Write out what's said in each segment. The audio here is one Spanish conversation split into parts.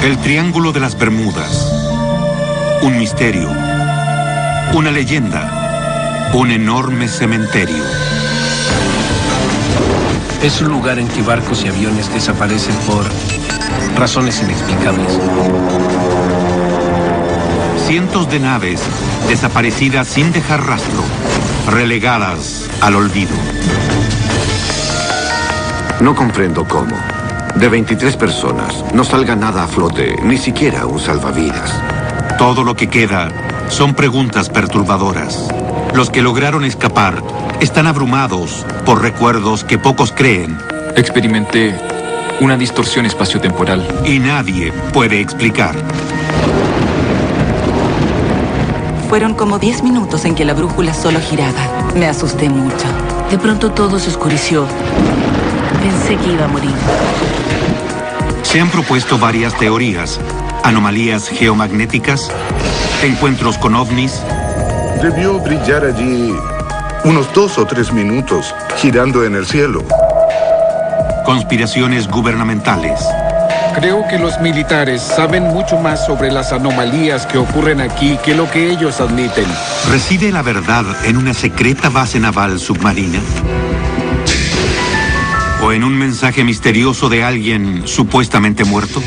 El Triángulo de las Bermudas. Un misterio. Una leyenda. Un enorme cementerio. Es un lugar en que barcos y aviones desaparecen por razones inexplicables. Cientos de naves desaparecidas sin dejar rastro, relegadas al olvido. No comprendo cómo. De 23 personas, no salga nada a flote, ni siquiera un salvavidas. Todo lo que queda son preguntas perturbadoras. Los que lograron escapar están abrumados por recuerdos que pocos creen. Experimenté una distorsión espaciotemporal. Y nadie puede explicar. Fueron como 10 minutos en que la brújula solo giraba. Me asusté mucho. De pronto todo se oscureció. Pensé que iba a morir. Se han propuesto varias teorías. Anomalías geomagnéticas, encuentros con ovnis. Debió brillar allí unos 2 o 3 minutos, girando en el cielo. Conspiraciones gubernamentales. Creo que los militares saben mucho más sobre las anomalías que ocurren aquí que lo que ellos admiten. ¿Reside la verdad en una secreta base naval submarina? ¿O en un mensaje misterioso de alguien supuestamente muerto?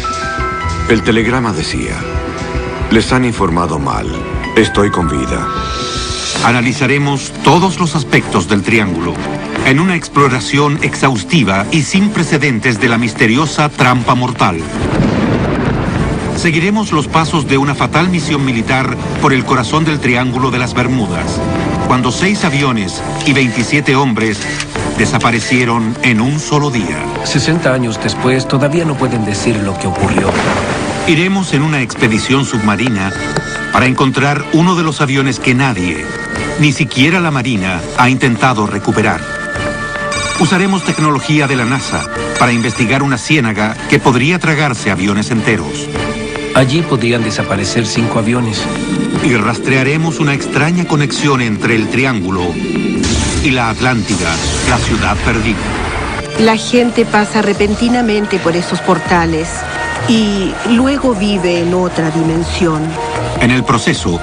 El telegrama decía: les han informado mal. Estoy con vida. Analizaremos todos los aspectos del Triángulo en una exploración exhaustiva y sin precedentes de la misteriosa trampa mortal. Seguiremos los pasos de una fatal misión militar por el corazón del Triángulo de las Bermudas, cuando 6 aviones y 27 hombres desaparecieron en un solo día. 60 años después, todavía no pueden decir lo que ocurrió. Iremos en una expedición submarina para encontrar uno de los aviones que nadie, ni siquiera la Marina, ha intentado recuperar. Usaremos tecnología de la NASA para investigar una ciénaga que podría tragarse aviones enteros. Allí podrían desaparecer 5 aviones. Y rastrearemos una extraña conexión entre el Triángulo y la Atlántida, la ciudad perdida. La gente pasa repentinamente por esos portales y luego vive en otra dimensión. En el proceso,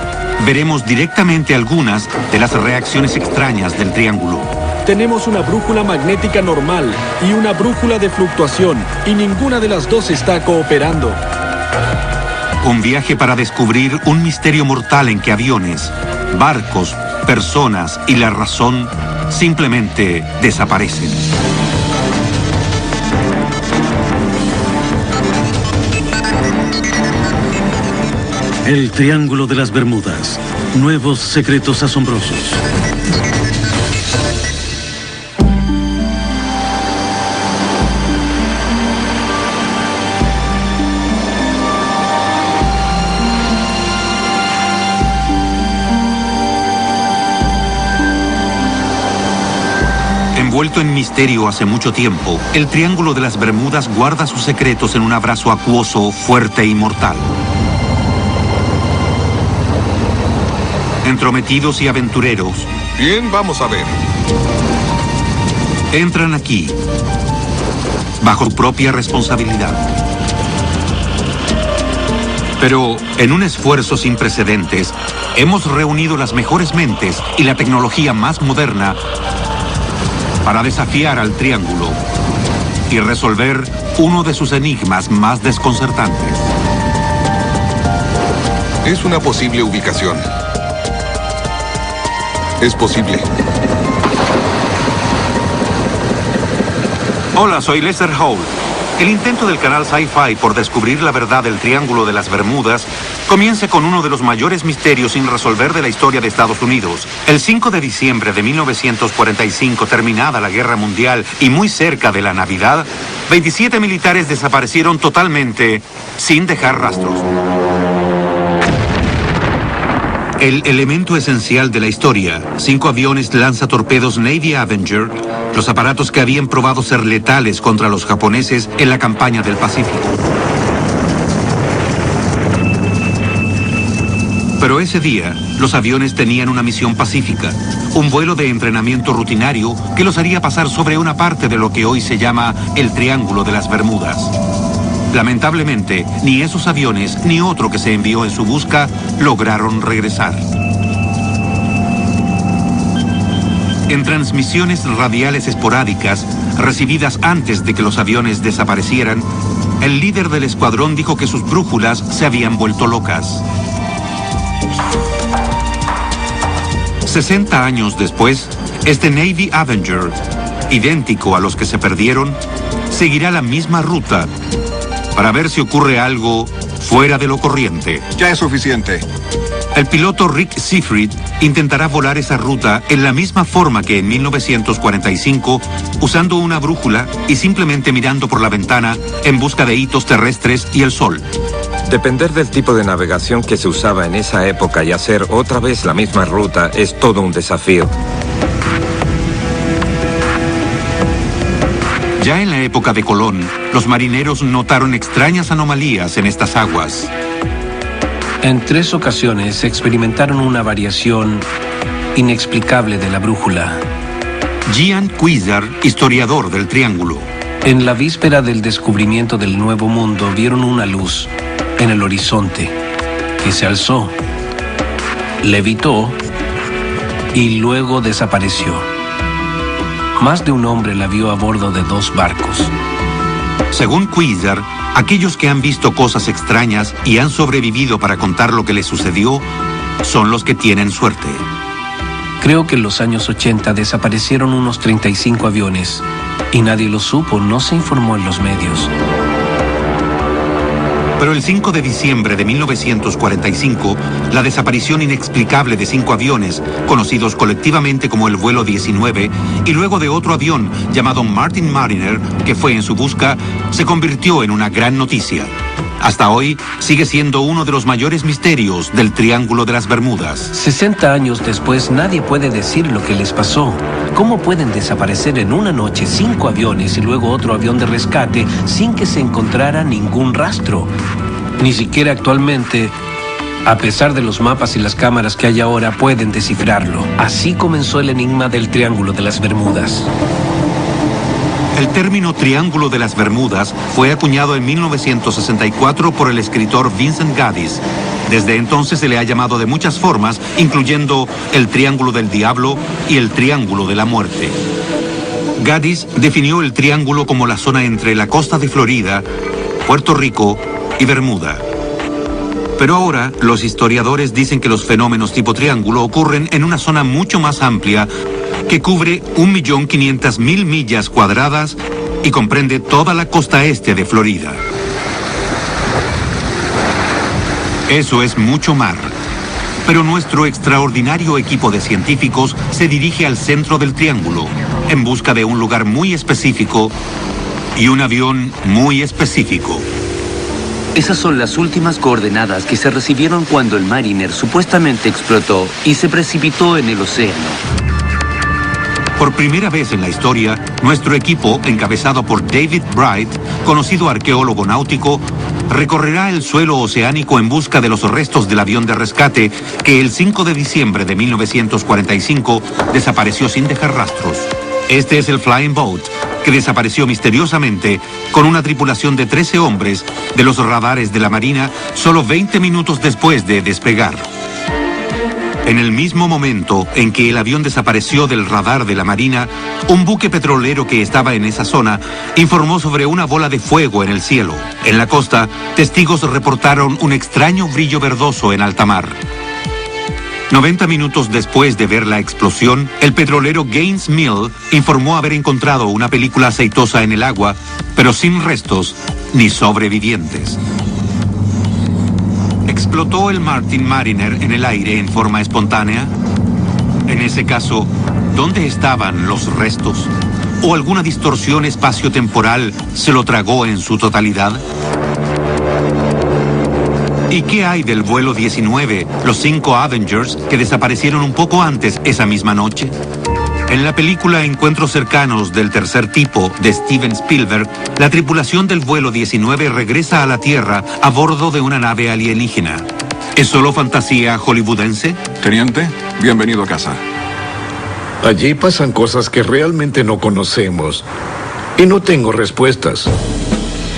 veremos directamente algunas de las reacciones extrañas del Triángulo. Tenemos una brújula magnética normal y una brújula de fluctuación, y ninguna de las dos está cooperando. Un viaje para descubrir un misterio mortal en que aviones, barcos, personas y la razón simplemente desaparecen. El Triángulo de las Bermudas. Nuevos secretos asombrosos. Envuelto en misterio hace mucho tiempo, el Triángulo de las Bermudas guarda sus secretos en un abrazo acuoso, fuerte y mortal. Entrometidos y aventureros. Bien, vamos a ver. Entran aquí, bajo su propia responsabilidad. Pero, en un esfuerzo sin precedentes, hemos reunido las mejores mentes y la tecnología más moderna para desafiar al Triángulo y resolver uno de sus enigmas más desconcertantes. Es una posible ubicación. Es posible. Hola, soy Lester Holt. El intento del canal Sci-Fi por descubrir la verdad del Triángulo de las Bermudas comienza con uno de los mayores misterios sin resolver de la historia de Estados Unidos. El 5 de diciembre de 1945, terminada la Guerra Mundial y muy cerca de la Navidad, 27 militares desaparecieron totalmente sin dejar rastros. El elemento esencial de la historia, 5 aviones lanzatorpedos Navy Avenger, los aparatos que habían probado ser letales contra los japoneses en la campaña del Pacífico. Pero ese día, los aviones tenían una misión pacífica, un vuelo de entrenamiento rutinario que los haría pasar sobre una parte de lo que hoy se llama el Triángulo de las Bermudas. Lamentablemente, ni esos aviones ni otro que se envió en su busca lograron regresar. En transmisiones radiales esporádicas, recibidas antes de que los aviones desaparecieran, el líder del escuadrón dijo que sus brújulas se habían vuelto locas. 60 años después, este Navy Avenger, idéntico a los que se perdieron, seguirá la misma ruta para ver si ocurre algo fuera de lo corriente. Ya es suficiente. El piloto Rick Seafried intentará volar esa ruta en la misma forma que en 1945, usando una brújula y simplemente mirando por la ventana en busca de hitos terrestres y el sol. Depender del tipo de navegación que se usaba en esa época y hacer otra vez la misma ruta es todo un desafío. Ya en la época de Colón, los marineros notaron extrañas anomalías en estas aguas. En 3 ocasiones experimentaron una variación inexplicable de la brújula. Gian Cuizar, historiador del Triángulo. En la víspera del descubrimiento del Nuevo Mundo, vieron una luz en el horizonte que se alzó, levitó y luego desapareció. Más de un hombre la vio a bordo de 2 barcos. Según Cuizar, aquellos que han visto cosas extrañas y han sobrevivido para contar lo que les sucedió son los que tienen suerte. Creo que en los años 80 desaparecieron unos 35 aviones y nadie lo supo, no se informó en los medios. Pero el 5 de diciembre de 1945, la desaparición inexplicable de 5 aviones, conocidos colectivamente como el vuelo 19, y luego de otro avión llamado Martin Mariner, que fue en su busca, se convirtió en una gran noticia. Hasta hoy, sigue siendo uno de los mayores misterios del Triángulo de las Bermudas. 60 años después, nadie puede decir lo que les pasó. ¿Cómo pueden desaparecer en una noche 5 aviones y luego otro avión de rescate sin que se encontrara ningún rastro? Ni siquiera actualmente, a pesar de los mapas y las cámaras que hay ahora, pueden descifrarlo. Así comenzó el enigma del Triángulo de las Bermudas. El término Triángulo de las Bermudas fue acuñado en 1964 por el escritor Vincent Gaddis. Desde entonces se le ha llamado de muchas formas, incluyendo el Triángulo del Diablo y el Triángulo de la Muerte. Gaddis definió el triángulo como la zona entre la costa de Florida, Puerto Rico y Bermuda. Pero ahora, los historiadores dicen que los fenómenos tipo triángulo ocurren en una zona mucho más amplia que cubre 1.500.000 millas cuadradas y comprende toda la costa este de Florida. Eso es mucho mar. Pero nuestro extraordinario equipo de científicos se dirige al centro del triángulo en busca de un lugar muy específico y un avión muy específico. Esas son las últimas coordenadas que se recibieron cuando el Mariner supuestamente explotó y se precipitó en el océano. Por primera vez en la historia, nuestro equipo, encabezado por David Bright, conocido arqueólogo náutico, recorrerá el suelo oceánico en busca de los restos del avión de rescate que el 5 de diciembre de 1945 desapareció sin dejar rastros. Este es el Flying Boat, que desapareció misteriosamente con una tripulación de 13 hombres de los radares de la Marina solo 20 minutos después de despegar. En el mismo momento en que el avión desapareció del radar de la Marina, un buque petrolero que estaba en esa zona informó sobre una bola de fuego en el cielo. En la costa, testigos reportaron un extraño brillo verdoso en alta mar. 90 minutos después de ver la explosión, el petrolero Gaines Mill informó haber encontrado una película aceitosa en el agua, pero sin restos ni sobrevivientes. ¿Explotó el Martin Mariner en el aire en forma espontánea? En ese caso, ¿dónde estaban los restos? ¿O alguna distorsión espaciotemporal se lo tragó en su totalidad? ¿Y qué hay del vuelo 19, los 5 Avengers, que desaparecieron un poco antes esa misma noche? En la película Encuentros cercanos del tercer tipo de Steven Spielberg, la tripulación del vuelo 19 regresa a la Tierra a bordo de una nave alienígena. ¿Es solo fantasía hollywoodense? Teniente, bienvenido a casa. Allí pasan cosas que realmente no conocemos y no tengo respuestas.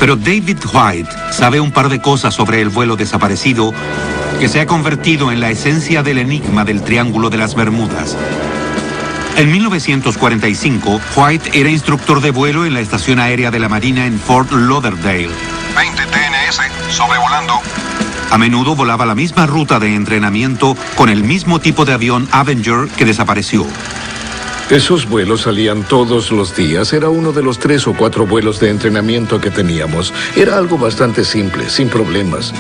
Pero David White sabe un par de cosas sobre el vuelo desaparecido que se ha convertido en la esencia del enigma del Triángulo de las Bermudas. En 1945, White era instructor de vuelo en la Estación Aérea de la Marina en Fort Lauderdale. 20 TNS, sobrevolando. A menudo volaba la misma ruta de entrenamiento con el mismo tipo de avión Avenger que desapareció. Esos vuelos salían todos los días. Era uno de los 3 o 4 vuelos de entrenamiento que teníamos. Era algo bastante simple, sin problemas.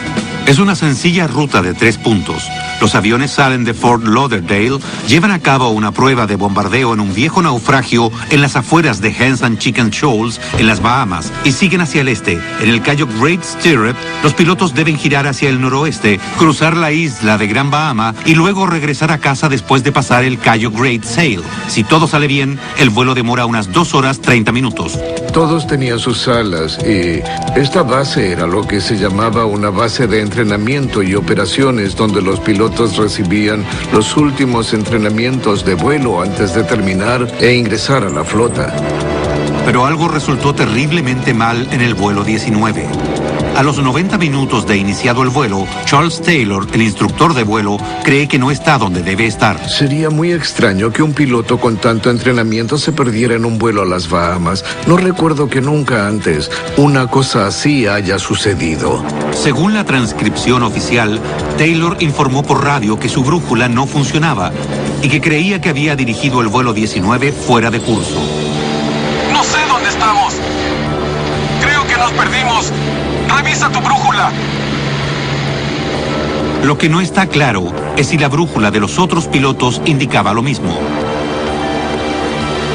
Es una sencilla ruta de 3 puntos. Los aviones salen de Fort Lauderdale, llevan a cabo una prueba de bombardeo en un viejo naufragio en las afueras de Hens and Chicken Shoals, en las Bahamas, y siguen hacia el este. En el Cayo Great Stirrup, los pilotos deben girar hacia el noroeste, cruzar la isla de Gran Bahama y luego regresar a casa después de pasar el Cayo Great Sail. Si todo sale bien, el vuelo demora unas 2 horas 30 minutos. Todos tenían sus salas y esta base era lo que se llamaba una base de entrenamiento y operaciones donde los pilotos recibían los últimos entrenamientos de vuelo antes de terminar e ingresar a la flota. Pero algo resultó terriblemente mal en el vuelo 19. A los 90 minutos de iniciado el vuelo, Charles Taylor, el instructor de vuelo, cree que no está donde debe estar. Sería muy extraño que un piloto con tanto entrenamiento se perdiera en un vuelo a las Bahamas. No recuerdo que nunca antes una cosa así haya sucedido. Según la transcripción oficial, Taylor informó por radio que su brújula no funcionaba y que creía que había dirigido el vuelo 19 fuera de curso. No sé dónde estamos. Creo que nos perdimos. ¡Revisa tu brújula! Lo que no está claro es si la brújula de los otros pilotos indicaba lo mismo.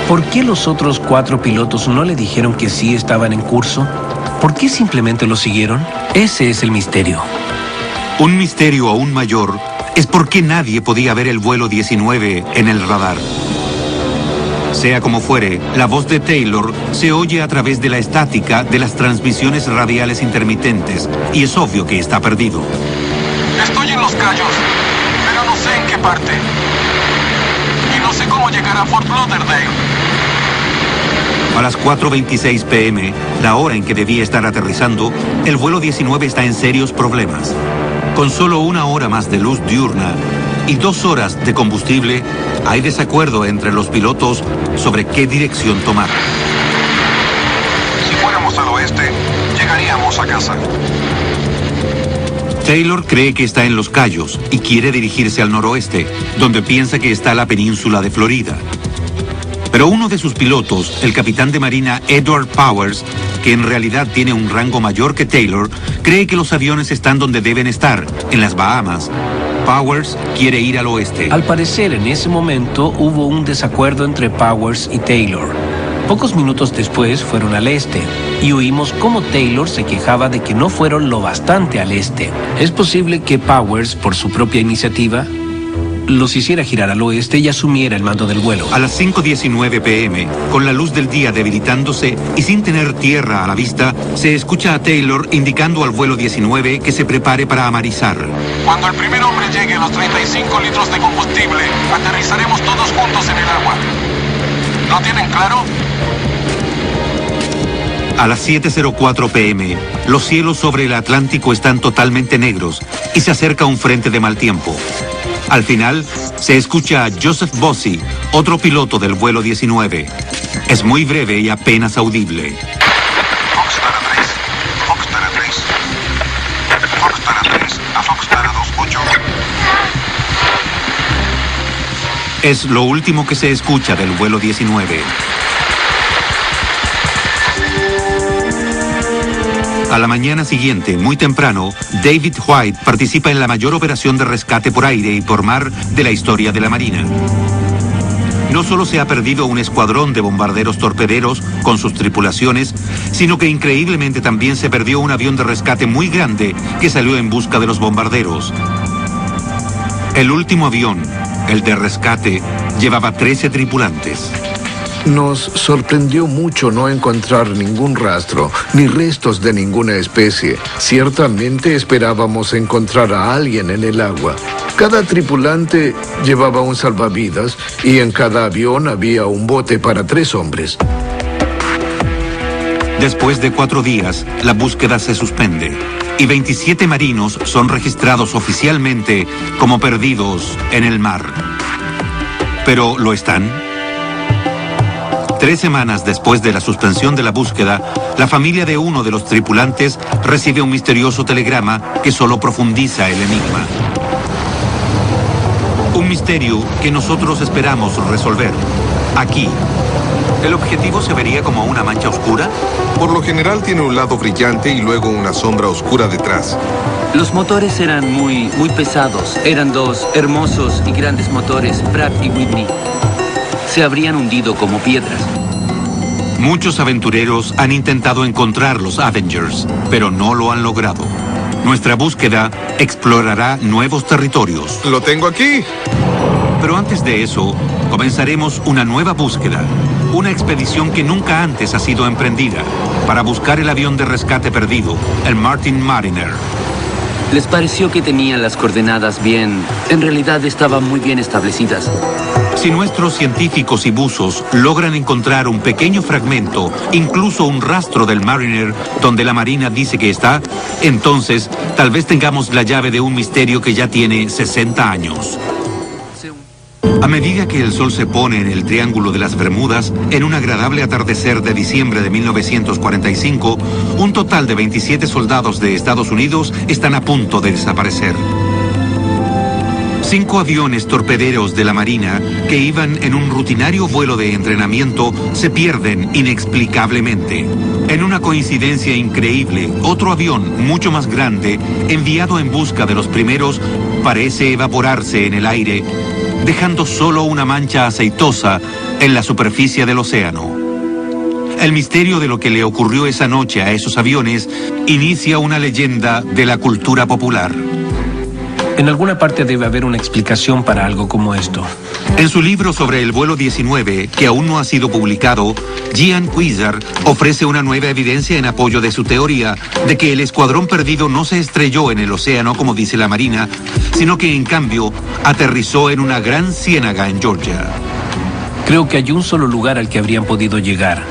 ¿Por qué los otros 4 pilotos no le dijeron que sí estaban en curso? ¿Por qué simplemente lo siguieron? Ese es el misterio. Un misterio aún mayor es por qué nadie podía ver el vuelo 19 en el radar. Sea como fuere, la voz de Taylor se oye a través de la estática de las transmisiones radiales intermitentes y es obvio que está perdido. Estoy en Los Cayos, pero no sé en qué parte. Y no sé cómo llegar a Fort Lauderdale. A las 4:26 p.m., la hora en que debía estar aterrizando, el vuelo 19 está en serios problemas. Con solo 1 hora más de luz diurna y 2 horas de combustible, hay desacuerdo entre los pilotos sobre qué dirección tomar. Si fuéramos al oeste, llegaríamos a casa. Taylor cree que está en Los Cayos y quiere dirigirse al noroeste, donde piensa que está la península de Florida. Pero uno de sus pilotos, el capitán de marina Edward Powers, que en realidad tiene un rango mayor que Taylor, cree que los aviones están donde deben estar, en las Bahamas. Powers quiere ir al oeste. Al parecer, en ese momento hubo un desacuerdo entre Powers y Taylor. Pocos minutos después fueron al este y oímos cómo Taylor se quejaba de que no fueron lo bastante al este. Es posible que Powers, por su propia iniciativa, los hiciera girar al oeste y asumiera el mando del vuelo. A las 5:19 p.m., con la luz del día debilitándose y sin tener tierra a la vista, se escucha a Taylor indicando al vuelo 19 que se prepare para amarizar. Cuando el primer hombre llegue a los 35 litros de combustible, aterrizaremos todos juntos en el agua. ¿Lo tienen claro? A las 7:04 p.m., los cielos sobre el Atlántico están totalmente negros y se acerca un frente de mal tiempo. Al final, se escucha a Joseph Bossy, otro piloto del vuelo 19. Es muy breve y apenas audible. Foxtrot 3, Foxtrot 3, Foxtrot 3, a Foxtrot 28. Es lo último que se escucha del vuelo 19. A la mañana siguiente, muy temprano, David White participa en la mayor operación de rescate por aire y por mar de la historia de la Marina. No solo se ha perdido un escuadrón de bombarderos torpederos con sus tripulaciones, sino que increíblemente también se perdió un avión de rescate muy grande que salió en busca de los bombarderos. El último avión, el de rescate, llevaba 13 tripulantes. Nos sorprendió mucho no encontrar ningún rastro, ni restos de ninguna especie. Ciertamente esperábamos encontrar a alguien en el agua. Cada tripulante llevaba un salvavidas y en cada avión había un bote para 3 hombres. Después de 4 días, la búsqueda se suspende y 27 marinos son registrados oficialmente como perdidos en el mar. ¿Pero lo están? 3 semanas después de la suspensión de la búsqueda, la familia de uno de los tripulantes recibe un misterioso telegrama que solo profundiza el enigma. Un misterio que nosotros esperamos resolver. Aquí. ¿El objetivo se vería como una mancha oscura? Por lo general tiene un lado brillante y luego una sombra oscura detrás. Los motores eran muy pesados. Eran 2 hermosos y grandes motores, Pratt y Whitney. Se habrían hundido como piedras. Muchos aventureros han intentado encontrar los Avengers, pero no lo han logrado. Nuestra búsqueda explorará nuevos territorios. ¡Lo tengo aquí! Pero antes de eso, comenzaremos una nueva búsqueda. Una expedición que nunca antes ha sido emprendida para buscar el avión de rescate perdido, el Martin Mariner. Les pareció que tenían las coordenadas bien. En realidad estaban muy bien establecidas. Si nuestros científicos y buzos logran encontrar un pequeño fragmento, incluso un rastro del Mariner donde la Marina dice que está, entonces tal vez tengamos la llave de un misterio que ya tiene 60 años. A medida que el sol se pone en el Triángulo de las Bermudas, en un agradable atardecer de diciembre de 1945, un total de 27 soldados de Estados Unidos están a punto de desaparecer. 5 aviones torpederos de la Marina que iban en un rutinario vuelo de entrenamiento se pierden inexplicablemente. En una coincidencia increíble, otro avión mucho más grande, enviado en busca de los primeros, parece evaporarse en el aire, dejando solo una mancha aceitosa en la superficie del océano. El misterio de lo que le ocurrió esa noche a esos aviones inicia una leyenda de la cultura popular. En alguna parte debe haber una explicación para algo como esto. En su libro sobre el vuelo 19, que aún no ha sido publicado, Gian Cuizar ofrece una nueva evidencia en apoyo de su teoría de que el escuadrón perdido no se estrelló en el océano, como dice la Marina, sino que en cambio aterrizó en una gran ciénaga en Georgia. Creo que hay un solo lugar al que habrían podido llegar.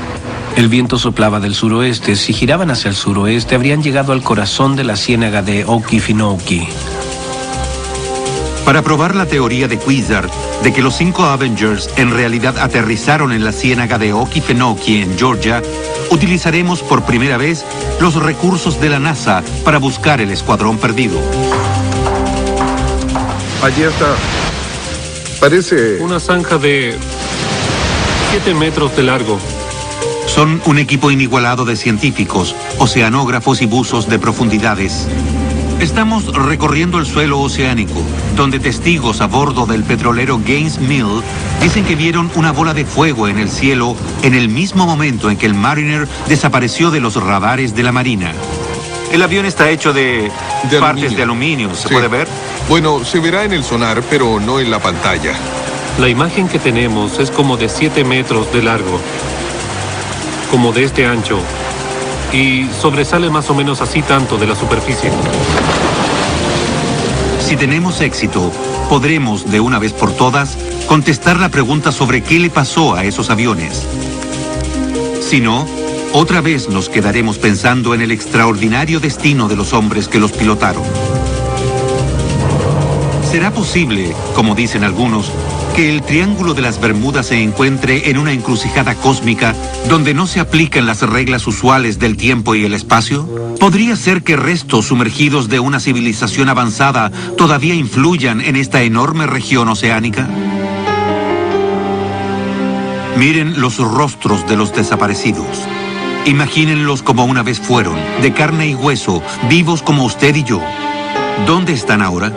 El viento soplaba del suroeste. Si giraban hacia el suroeste, habrían llegado al corazón de la ciénaga de Okefenokee. Para probar la teoría de Cuizar de que los 5 Avengers en realidad aterrizaron en la ciénaga de Okefenokee en Georgia, utilizaremos por primera vez los recursos de la NASA para buscar el escuadrón perdido. Allí está. Parece... una zanja de 7 metros de largo. Son un equipo inigualado de científicos, oceanógrafos y buzos de profundidades. Estamos recorriendo el suelo oceánico, donde testigos a bordo del petrolero Gaines Mill dicen que vieron una bola de fuego en el cielo en el mismo momento en que el Mariner desapareció de los radares de la Marina. El avión está hecho de partes de aluminio, ¿se puede ver? Bueno, se verá en el sonar, pero no en la pantalla. La imagen que tenemos es como de 7 metros de largo, como de este ancho, y sobresale más o menos así tanto de la superficie. Si tenemos éxito, podremos, de una vez por todas, contestar la pregunta sobre qué le pasó a esos aviones. Si no, otra vez nos quedaremos pensando en el extraordinario destino de los hombres que los pilotaron. ¿Será posible, como dicen algunos, que el Triángulo de las Bermudas se encuentre en una encrucijada cósmica donde no se aplican las reglas usuales del tiempo y el espacio? ¿Podría ser que restos sumergidos de una civilización avanzada todavía influyan en esta enorme región oceánica? Miren los rostros de los desaparecidos. Imagínenlos como una vez fueron, de carne y hueso, vivos como usted y yo. ¿Dónde están ahora?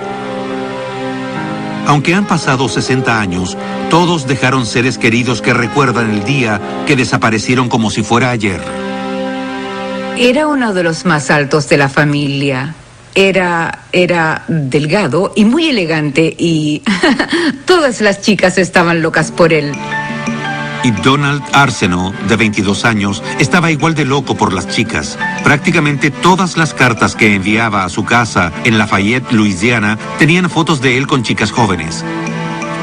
Aunque han pasado 60 años, todos dejaron seres queridos que recuerdan el día que desaparecieron como si fuera ayer. Era uno de los más altos de la familia. Era delgado y muy elegante y todas las chicas estaban locas por él. Y Donald Arsenault, de 22 años, estaba igual de loco por las chicas. Prácticamente todas las cartas que enviaba a su casa en Lafayette, Luisiana, tenían fotos de él con chicas jóvenes.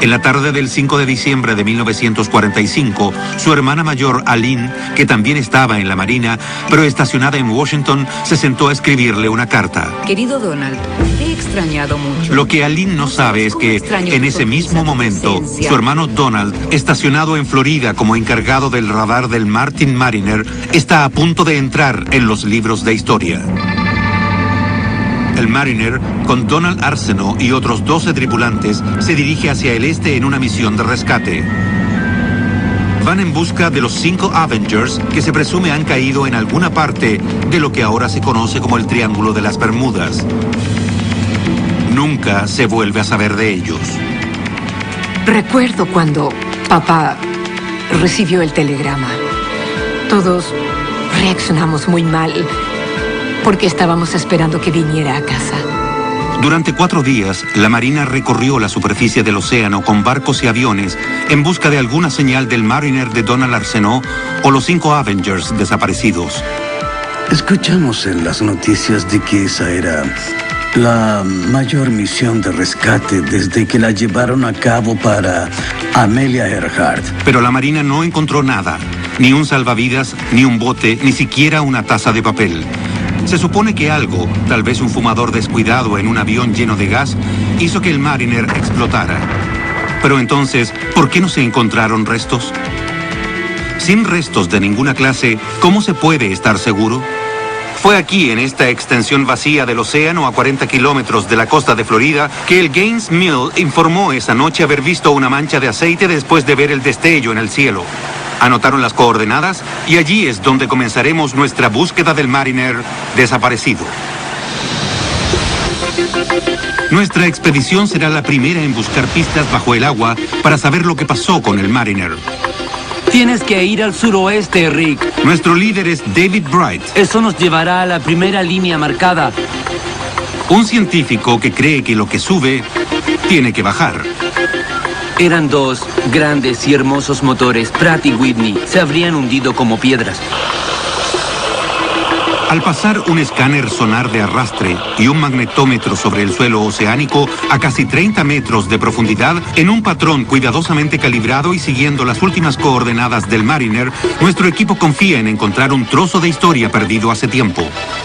En la tarde del 5 de diciembre de 1945, su hermana mayor, Aline, que también estaba en la Marina, pero estacionada en Washington, se sentó a escribirle una carta. Querido Donald, te he extrañado mucho. Lo que Aline no sabe es que, en ese mismo momento, su hermano Donald, estacionado en Florida como encargado del radar del Martin Mariner, está a punto de entrar en los libros de historia. El Mariner, con Donald Arsenault y otros 12 tripulantes, se dirige hacia el este en una misión de rescate. Van en busca de los 5 Avengers que se presume han caído en alguna parte de lo que ahora se conoce como el Triángulo de las Bermudas. Nunca se vuelve a saber de ellos. Recuerdo cuando papá recibió el telegrama. Todos reaccionamos muy mal porque estábamos esperando que viniera a casa. Durante 4 días, la Marina recorrió la superficie del océano con barcos y aviones en busca de alguna señal del Mariner de Donald Arsenault o los 5 Avengers desaparecidos. Escuchamos en las noticias de que esa era la mayor misión de rescate desde que la llevaron a cabo para Amelia Earhart. Pero la Marina no encontró nada, ni un salvavidas, ni un bote, ni siquiera una taza de papel. Se supone que algo, tal vez un fumador descuidado en un avión lleno de gas, hizo que el Mariner explotara. Pero entonces, ¿por qué no se encontraron restos? Sin restos de ninguna clase, ¿cómo se puede estar seguro? Fue aquí, en esta extensión vacía del océano a 40 kilómetros de la costa de Florida, que el Gaines Mill informó esa noche haber visto una mancha de aceite después de ver el destello en el cielo. Anotaron las coordenadas y allí es donde comenzaremos nuestra búsqueda del Mariner desaparecido. Nuestra expedición será la primera en buscar pistas bajo el agua para saber lo que pasó con el Mariner. Tienes que ir al suroeste, Rick. Nuestro líder es David Bright. Eso nos llevará a la primera línea marcada. Un científico que cree que lo que sube tiene que bajar. Eran 2 grandes y hermosos motores, Pratt y Whitney. Se habrían hundido como piedras. Al pasar un escáner sonar de arrastre y un magnetómetro sobre el suelo oceánico a casi 30 metros de profundidad, en un patrón cuidadosamente calibrado y siguiendo las últimas coordenadas del Mariner, nuestro equipo confía en encontrar un trozo de historia perdido hace tiempo.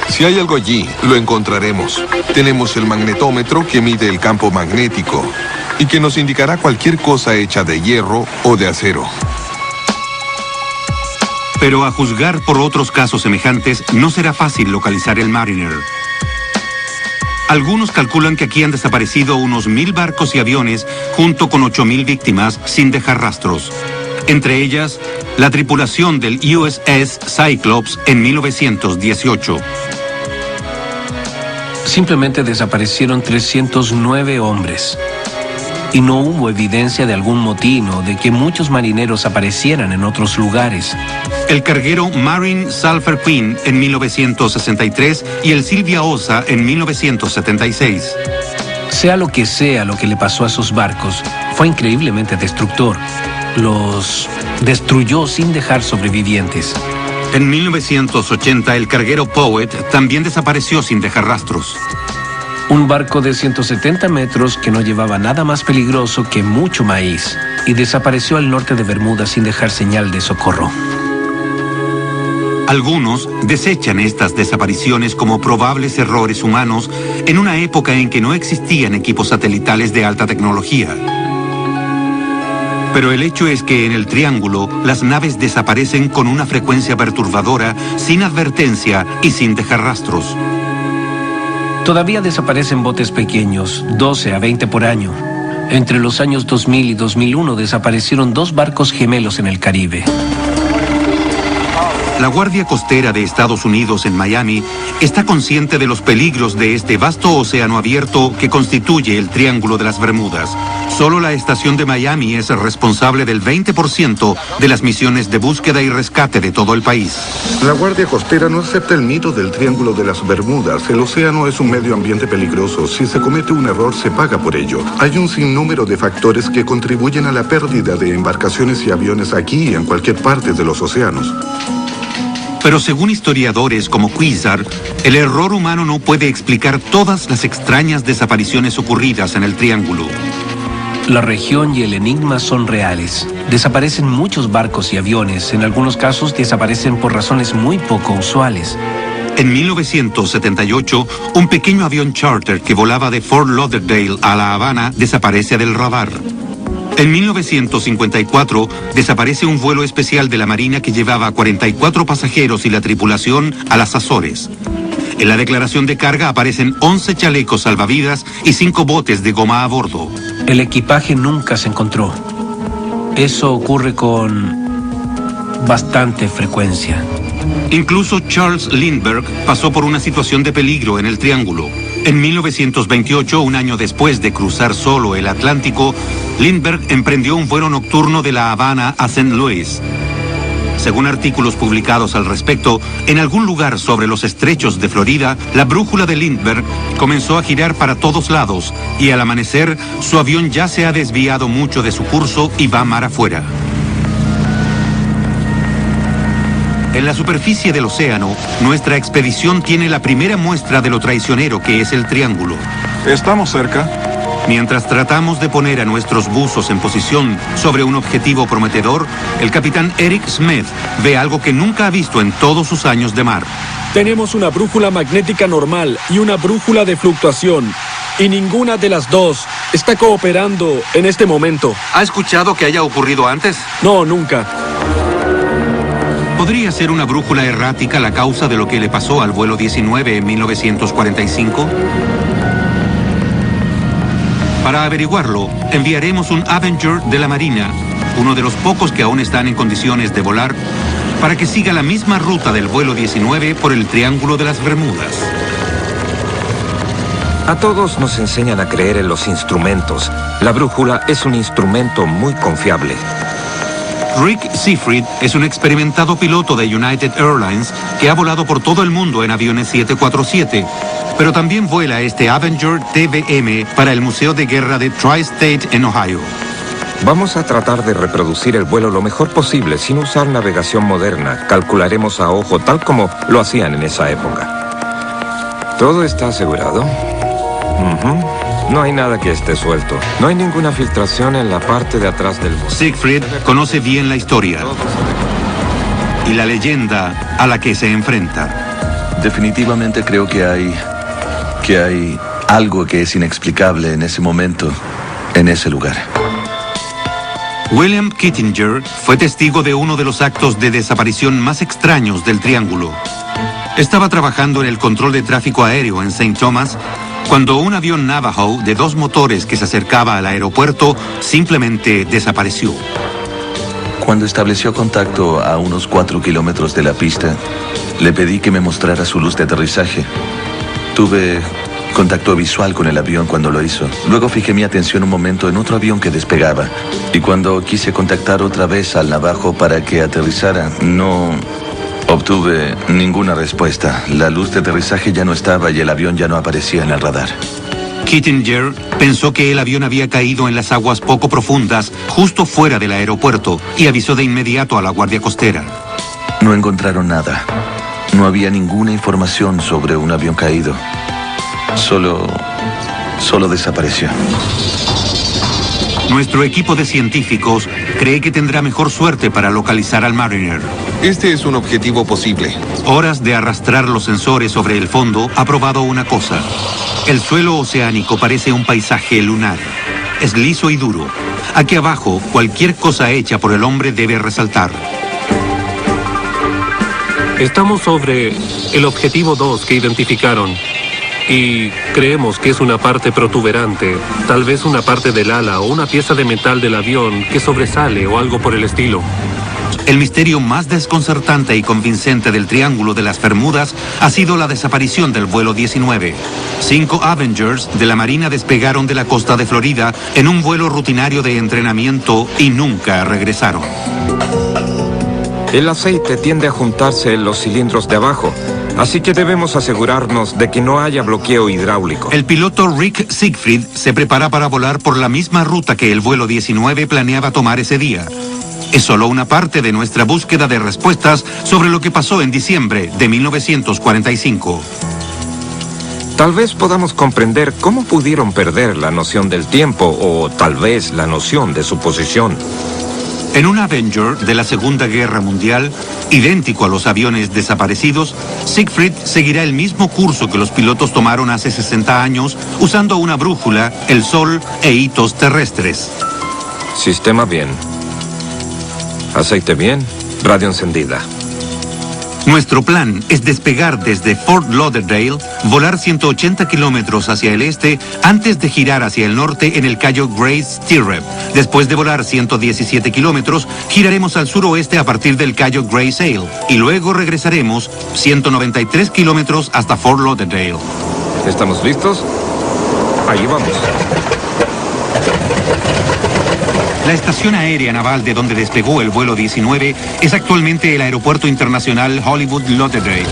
Si hay algo allí, lo encontraremos. Tenemos el magnetómetro que mide el campo magnético y que nos indicará cualquier cosa hecha de hierro o de acero. Pero a juzgar por otros casos semejantes, no será fácil localizar el Mariner. Algunos calculan que aquí han desaparecido unos 1000 barcos y aviones, junto con 8000 víctimas, sin dejar rastros. Entre ellas, la tripulación del USS Cyclops en 1918. Simplemente desaparecieron 309 hombres. Y no hubo evidencia de algún motín o de que muchos marineros aparecieran en otros lugares. El carguero Marine Sulphur Queen en 1963 y el Silvia Osa en 1976. Sea lo que le pasó a sus barcos, fue increíblemente destructor. Los destruyó sin dejar sobrevivientes. En 1980, el carguero Poet también desapareció sin dejar rastros. Un barco de 170 metros que no llevaba nada más peligroso que mucho maíz y desapareció al norte de Bermuda sin dejar señal de socorro. Algunos desechan estas desapariciones como probables errores humanos en una época en que no existían equipos satelitales de alta tecnología. Pero el hecho es que en el Triángulo las naves desaparecen con una frecuencia perturbadora, sin advertencia y sin dejar rastros. Todavía desaparecen botes pequeños, 12 a 20 por año. Entre los años 2000 y 2001 desaparecieron 2 barcos gemelos en el Caribe. La Guardia Costera de Estados Unidos en Miami está consciente de los peligros de este vasto océano abierto que constituye el Triángulo de las Bermudas. Solo la estación de Miami es responsable del 20% de las misiones de búsqueda y rescate de todo el país. La Guardia Costera no acepta el mito del Triángulo de las Bermudas. El océano es un medio ambiente peligroso. Si se comete un error, se paga por ello. Hay un sinnúmero de factores que contribuyen a la pérdida de embarcaciones y aviones aquí y en cualquier parte de los océanos. Pero según historiadores como Cuizar, el error humano no puede explicar todas las extrañas desapariciones ocurridas en el Triángulo. La región y el enigma son reales. Desaparecen muchos barcos y aviones. En algunos casos desaparecen por razones muy poco usuales. En 1978, un pequeño avión charter que volaba de Fort Lauderdale a La Habana desaparece del radar. En 1954, desaparece un vuelo especial de la Marina que llevaba a 44 pasajeros y la tripulación a las Azores. En la declaración de carga aparecen 11 chalecos salvavidas y 5 botes de goma a bordo. El equipaje nunca se encontró. Eso ocurre con bastante frecuencia. Incluso Charles Lindbergh pasó por una situación de peligro en el Triángulo. En 1928, un año después de cruzar solo el Atlántico, Lindbergh emprendió un vuelo nocturno de La Habana a St. Louis. Según artículos publicados al respecto, en algún lugar sobre los estrechos de Florida, la brújula de Lindbergh comenzó a girar para todos lados y al amanecer, su avión ya se ha desviado mucho de su curso y va mar afuera. En la superficie del océano, nuestra expedición tiene la primera muestra de lo traicionero que es el Triángulo. Estamos cerca. Mientras tratamos de poner a nuestros buzos en posición sobre un objetivo prometedor, el capitán Eric Smith ve algo que nunca ha visto en todos sus años de mar. Tenemos una brújula magnética normal y una brújula de fluctuación. Y ninguna de las dos está cooperando en este momento. ¿Ha escuchado que haya ocurrido antes? No, nunca. ¿Podría ser una brújula errática la causa de lo que le pasó al vuelo 19 en 1945? Para averiguarlo, enviaremos un Avenger de la Marina, uno de los pocos que aún están en condiciones de volar, para que siga la misma ruta del vuelo 19 por el Triángulo de las Bermudas. A todos nos enseñan a creer en los instrumentos. La brújula es un instrumento muy confiable. Rick Seafried es un experimentado piloto de United Airlines que ha volado por todo el mundo en aviones 747, pero también vuela este Avenger TBM para el Museo de Guerra de Tri-State en Ohio. Vamos a tratar de reproducir el vuelo lo mejor posible sin usar navegación moderna. Calcularemos a ojo tal como lo hacían en esa época. ¿Todo está asegurado? No hay nada que esté suelto. No hay ninguna filtración en la parte de atrás del vuelo. Siegfried conoce bien la historia y la leyenda a la que se enfrenta. Definitivamente creo que hay algo que es inexplicable en ese momento, en ese lugar. William Kittinger fue testigo de uno de los actos de desaparición más extraños del Triángulo. Estaba trabajando en el control de tráfico aéreo en St. Thomas cuando un avión Navajo de 2 motores que se acercaba al aeropuerto simplemente desapareció. Cuando estableció contacto a unos 4 kilómetros de la pista, le pedí que me mostrara su luz de aterrizaje. Tuve contacto visual con el avión cuando lo hizo. Luego fijé mi atención un momento en otro avión que despegaba. Y cuando quise contactar otra vez al Navajo para que aterrizara, no obtuve ninguna respuesta. La luz de aterrizaje ya no estaba y el avión ya no aparecía en el radar. Kittinger pensó que el avión había caído en las aguas poco profundas, justo fuera del aeropuerto, y avisó de inmediato a la Guardia Costera. No encontraron nada. No había ninguna información sobre un avión caído. Solo desapareció. Nuestro equipo de científicos cree que tendrá mejor suerte para localizar al Mariner. Este es un objetivo posible. Horas de arrastrar los sensores sobre el fondo ha probado una cosa. El suelo oceánico parece un paisaje lunar. Es liso y duro. Aquí abajo, cualquier cosa hecha por el hombre debe resaltar. Estamos sobre el objetivo 2 que identificaron. Y creemos que es una parte protuberante, tal vez una parte del ala o una pieza de metal del avión que sobresale o algo por el estilo. El misterio más desconcertante y convincente del Triángulo de las Bermudas ha sido la desaparición del vuelo 19. 5 Avengers de la Marina despegaron de la costa de Florida en un vuelo rutinario de entrenamiento y nunca regresaron. El aceite tiende a juntarse en los cilindros de abajo. Así que debemos asegurarnos de que no haya bloqueo hidráulico. El piloto Rick Siegfried se prepara para volar por la misma ruta que el vuelo 19 planeaba tomar ese día. Es solo una parte de nuestra búsqueda de respuestas sobre lo que pasó en diciembre de 1945. tal vez podamos comprender cómo pudieron perder la noción del tiempo o tal vez la noción de su posición. En un Avenger de la Segunda Guerra Mundial, idéntico a los aviones desaparecidos, Siegfried seguirá el mismo curso que los pilotos tomaron hace 60 años, usando una brújula, el sol e hitos terrestres. Sistema bien. Aceite bien. Radio encendida. Nuestro plan es despegar desde Fort Lauderdale, volar 180 kilómetros hacia el este antes de girar hacia el norte en el Cayo Grace Stirrup. Después de volar 117 kilómetros, giraremos al suroeste a partir del Cayo Grace Ale y luego regresaremos 193 kilómetros hasta Fort Lauderdale. ¿Estamos listos? Ahí vamos. La estación aérea naval de donde despegó el vuelo 19 es actualmente el Aeropuerto Internacional Hollywood Lauderdale.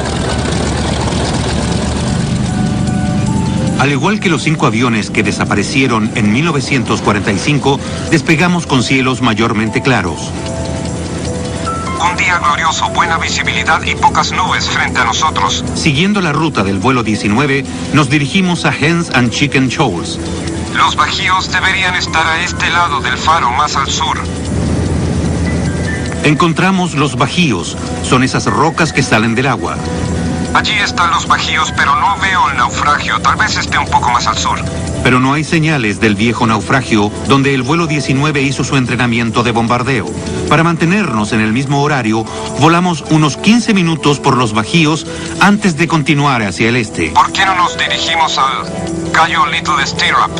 Al igual que los 5 aviones que desaparecieron en 1945, despegamos con cielos mayormente claros. Un día glorioso, buena visibilidad y pocas nubes frente a nosotros. Siguiendo la ruta del vuelo 19, nos dirigimos a Hens and Chicken Shoals. Los bajíos deberían estar a este lado del faro, más al sur. Encontramos los bajíos. Son esas rocas que salen del agua. Allí están los bajíos, pero no veo el naufragio. Tal vez esté un poco más al sur. Pero no hay señales del viejo naufragio donde el vuelo 19 hizo su entrenamiento de bombardeo. Para mantenernos en el mismo horario, volamos unos 15 minutos por los bajíos antes de continuar hacia el este. ¿Por qué no nos dirigimos al Cayo Little Stirrup?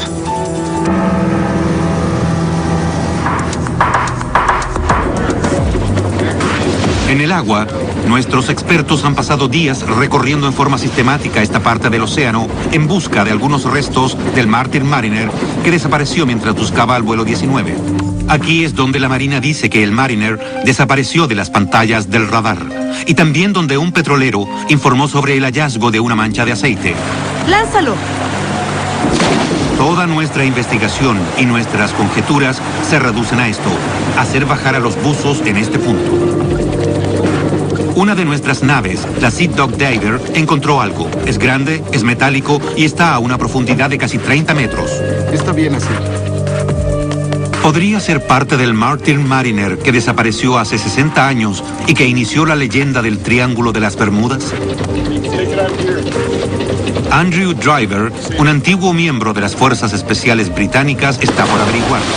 En el agua, nuestros expertos han pasado días recorriendo en forma sistemática esta parte del océano en busca de algunos restos del Martin Mariner que desapareció mientras buscaba al vuelo 19. Aquí es donde la Marina dice que el Mariner desapareció de las pantallas del radar y también donde un petrolero informó sobre el hallazgo de una mancha de aceite. ¡Lánzalo! Toda nuestra investigación y nuestras conjeturas se reducen a esto, hacer bajar a los buzos en este punto. Una de nuestras naves, la Sea Dog Diver, encontró algo. Es grande, es metálico y está a una profundidad de casi 30 metros. Está bien así. ¿Podría ser parte del Martin Mariner que desapareció hace 60 años y que inició la leyenda del Triángulo de las Bermudas? Andrew Driver, un antiguo miembro de las Fuerzas Especiales Británicas, está por averiguarlo.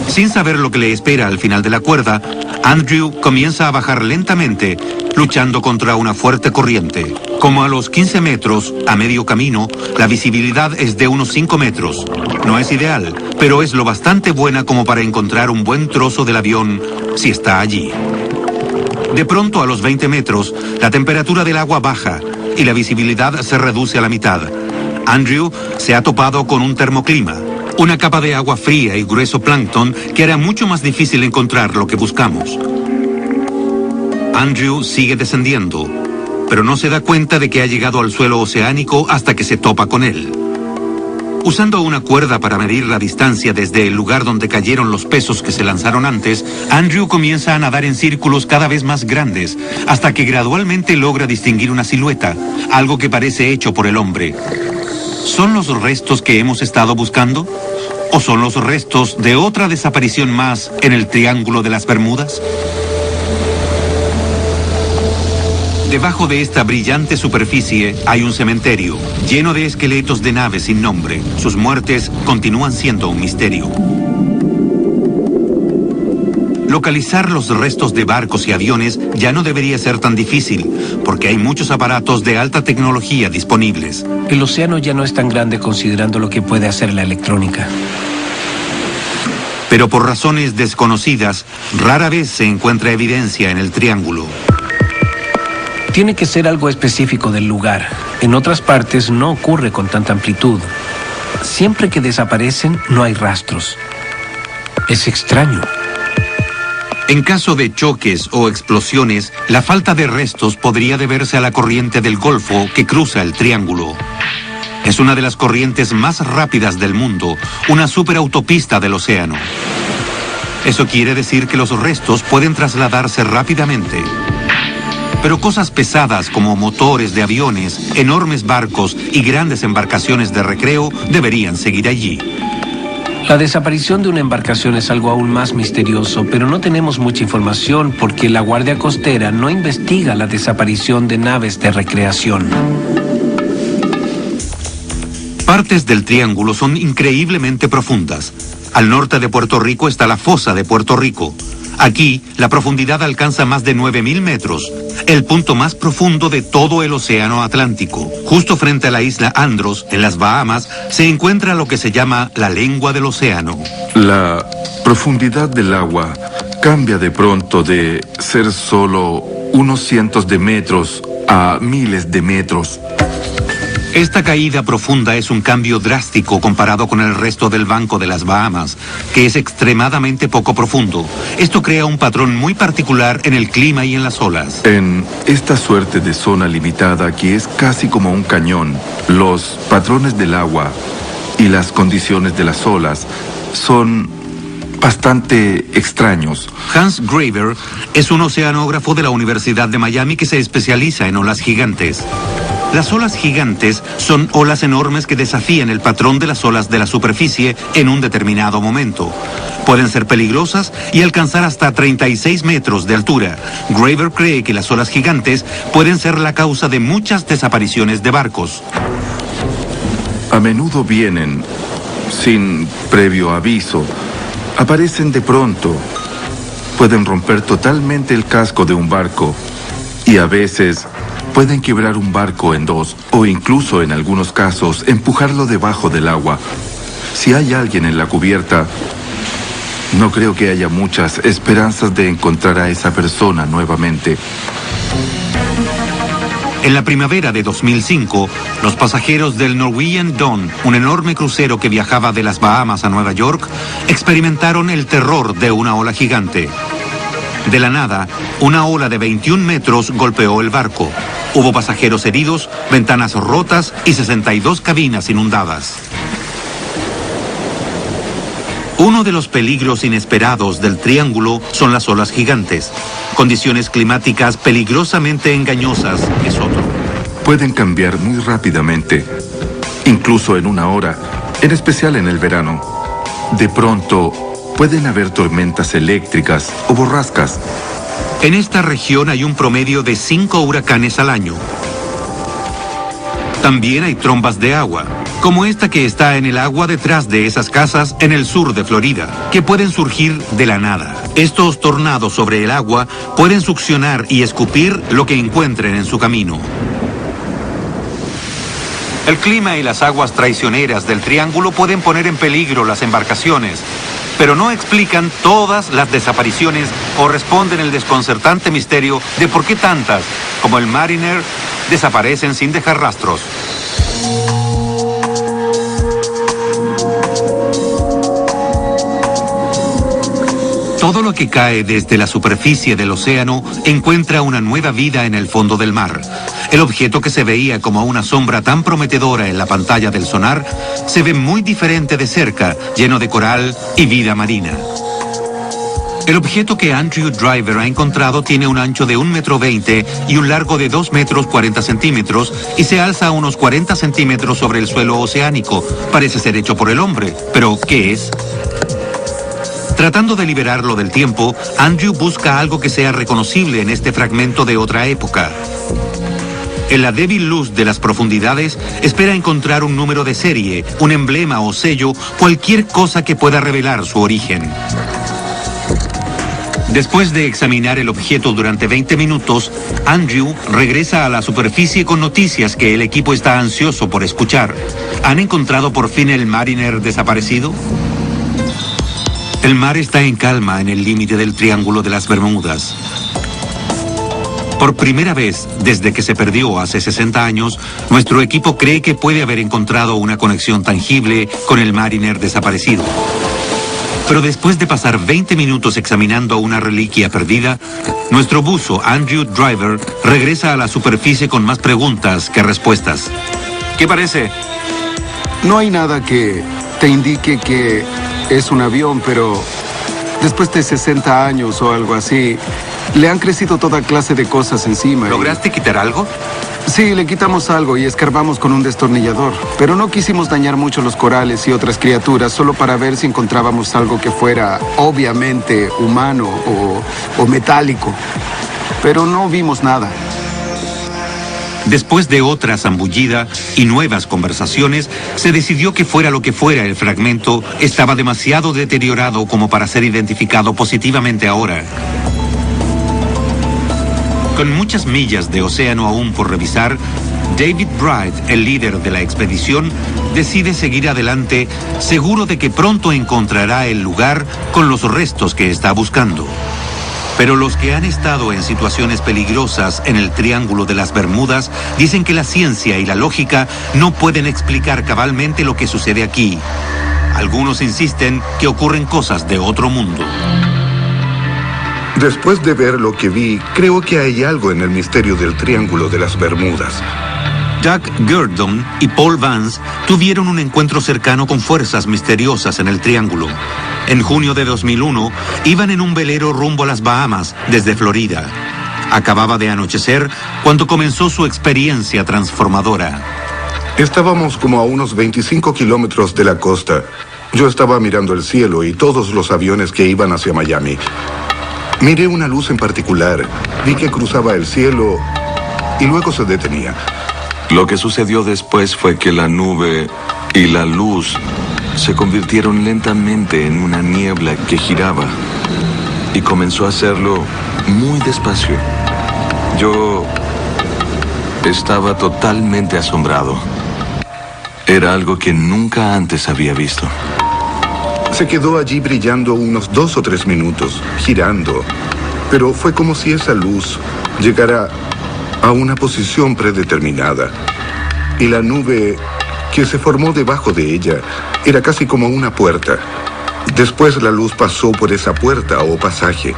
Sin saber lo que le espera al final de la cuerda, Andrew comienza a bajar lentamente, luchando contra una fuerte corriente. Como a los 15 metros, a medio camino, la visibilidad es de unos 5 metros. No es ideal, pero es lo bastante buena como para encontrar un buen trozo del avión si está allí. De pronto, a los 20 metros, la temperatura del agua baja y la visibilidad se reduce a la mitad. Andrew se ha topado con un termoclima, una capa de agua fría y grueso plancton que hará mucho más difícil encontrar lo que buscamos. Andrew sigue descendiendo, pero no se da cuenta de que ha llegado al suelo oceánico hasta que se topa con él. Usando una cuerda para medir la distancia desde el lugar donde cayeron los pesos que se lanzaron antes, Andrew comienza a nadar en círculos cada vez más grandes, hasta que gradualmente logra distinguir una silueta, algo que parece hecho por el hombre. ¿Son los restos que hemos estado buscando? ¿O son los restos de otra desaparición más en el Triángulo de las Bermudas? Debajo de esta brillante superficie hay un cementerio, lleno de esqueletos de naves sin nombre. Sus muertes continúan siendo un misterio. Localizar los restos de barcos y aviones ya no debería ser tan difícil, porque hay muchos aparatos de alta tecnología disponibles. El océano ya no es tan grande considerando lo que puede hacer la electrónica. Pero por razones desconocidas, rara vez se encuentra evidencia en el triángulo. Tiene que ser algo específico del lugar. En otras partes no ocurre con tanta amplitud. Siempre que desaparecen, no hay rastros. Es extraño. En caso de choques o explosiones, la falta de restos podría deberse a la corriente del Golfo que cruza el triángulo. Es una de las corrientes más rápidas del mundo, una superautopista del océano. Eso quiere decir que los restos pueden trasladarse rápidamente. pero cosas pesadas como motores de aviones, enormes barcos y grandes embarcaciones de recreo deberían seguir allí. La desaparición de una embarcación es algo aún más misterioso, pero no tenemos mucha información porque la Guardia Costera no investiga la desaparición de naves de recreación. Partes del triángulo son increíblemente profundas. Al norte de Puerto Rico está la fosa de Puerto Rico. Aquí, la profundidad alcanza más de 9.000 metros, el punto más profundo de todo el océano Atlántico. Justo frente a la isla Andros, en las Bahamas, se encuentra lo que se llama la lengua del océano. La profundidad del agua cambia de pronto de ser solo unos cientos de metros a miles de metros. Esta caída profunda es un cambio drástico comparado con el resto del Banco de las Bahamas, que es extremadamente poco profundo. Esto crea un patrón muy particular en el clima y en las olas. En esta suerte de zona limitada que es casi como un cañón, los patrones del agua y las condiciones de las olas son bastante extraños. Hans Graver es un oceanógrafo de la Universidad de Miami que se especializa en olas gigantes. Las olas gigantes son olas enormes que desafían el patrón de las olas de la superficie en un determinado momento. Pueden ser peligrosas y alcanzar hasta 36 metros de altura. Graver cree que las olas gigantes pueden ser la causa de muchas desapariciones de barcos. A menudo vienen sin previo aviso. Aparecen de pronto. Pueden romper totalmente el casco de un barco y a veces pueden quebrar un barco en dos o incluso en algunos casos empujarlo debajo del agua. Si hay alguien en la cubierta, no creo que haya muchas esperanzas de encontrar a esa persona nuevamente. En la primavera de 2005, los pasajeros del Norwegian Dawn, un enorme crucero que viajaba de las Bahamas a Nueva York, experimentaron el terror de una ola gigante. De la nada, una ola de 21 metros golpeó el barco. Hubo pasajeros heridos, ventanas rotas y 62 cabinas inundadas. Uno de los peligros inesperados del triángulo son las olas gigantes. Condiciones climáticas peligrosamente engañosas es otro. Pueden cambiar muy rápidamente, incluso en una hora, en especial en el verano. De pronto, pueden haber tormentas eléctricas o borrascas. En esta región hay un promedio de 5 huracanes al año. También hay trombas de agua, como esta que está en el agua detrás de esas casas en el sur de Florida, que pueden surgir de la nada. Estos tornados sobre el agua pueden succionar y escupir lo que encuentren en su camino. El clima y las aguas traicioneras del triángulo pueden poner en peligro las embarcaciones, pero no explican todas las desapariciones o responden el desconcertante misterio de por qué tantas, como el Mariner, desaparecen sin dejar rastros. Todo lo que cae desde la superficie del océano encuentra una nueva vida en el fondo del mar. El objeto que se veía como una sombra tan prometedora en la pantalla del sonar se ve muy diferente de cerca, lleno de coral y vida marina. El objeto que Andrew Driver ha encontrado tiene un ancho de 1,20 m y un largo de 2,40 m y se alza a unos 40 centímetros sobre el suelo oceánico. Parece ser hecho por el hombre, pero ¿qué es? Tratando de liberarlo del tiempo, Andrew busca algo que sea reconocible en este fragmento de otra época. En la débil luz de las profundidades, espera encontrar un número de serie, un emblema o sello, cualquier cosa que pueda revelar su origen. Después de examinar el objeto durante 20 minutos, Andrew regresa a la superficie con noticias que el equipo está ansioso por escuchar. ¿Han encontrado por fin el Mariner desaparecido? El mar está en calma en el límite del Triángulo de las Bermudas. Por primera vez desde que se perdió hace 60 años, nuestro equipo cree que puede haber encontrado una conexión tangible con el Mariner desaparecido. Pero después de pasar 20 minutos examinando una reliquia perdida, nuestro buzo Andrew Driver regresa a la superficie con más preguntas que respuestas. ¿Qué parece? No hay nada que te indique que es un avión, pero después de 60 años o algo así, Le han crecido toda clase de cosas encima. ¿Lograste quitar algo? Sí, le quitamos algo y escarbamos con un destornillador. Pero no quisimos dañar mucho los corales y otras criaturas solo para ver si encontrábamos algo que fuera obviamente humano o metálico. Pero no vimos nada. Después de otra zambullida y nuevas conversaciones, se decidió que fuera lo que fuera el fragmento, estaba demasiado deteriorado como para ser identificado positivamente ahora. Con muchas millas de océano aún por revisar, David Bright, el líder de la expedición, decide seguir adelante, seguro de que pronto encontrará el lugar con los restos que está buscando. Pero los que han estado en situaciones peligrosas en el Triángulo de las Bermudas dicen que la ciencia y la lógica no pueden explicar cabalmente lo que sucede aquí. Algunos insisten que ocurren cosas de otro mundo. Después de ver lo que vi, creo que hay algo en el misterio del Triángulo de las Bermudas. Doug Gurdon y Paul Vance tuvieron un encuentro cercano con fuerzas misteriosas en el Triángulo. En junio de 2001, iban en un velero rumbo a las Bahamas, desde Florida. Acababa de anochecer cuando comenzó su experiencia transformadora. Estábamos como a unos 25 kilómetros de la costa. Yo estaba mirando el cielo y todos los aviones que iban hacia Miami. Miré una luz en particular, vi que cruzaba el cielo y luego se detenía. Lo que sucedió después fue que la nube y la luz se convirtieron lentamente en una niebla que giraba y comenzó a hacerlo muy despacio. Yo estaba totalmente asombrado. Era algo que nunca antes había visto. Se quedó allí brillando unos 2 o 3 minutos, girando. Pero fue como si esa luz llegara a una posición predeterminada. Y la nube que se formó debajo de ella era casi como una puerta. Después la luz pasó por esa puerta o pasaje.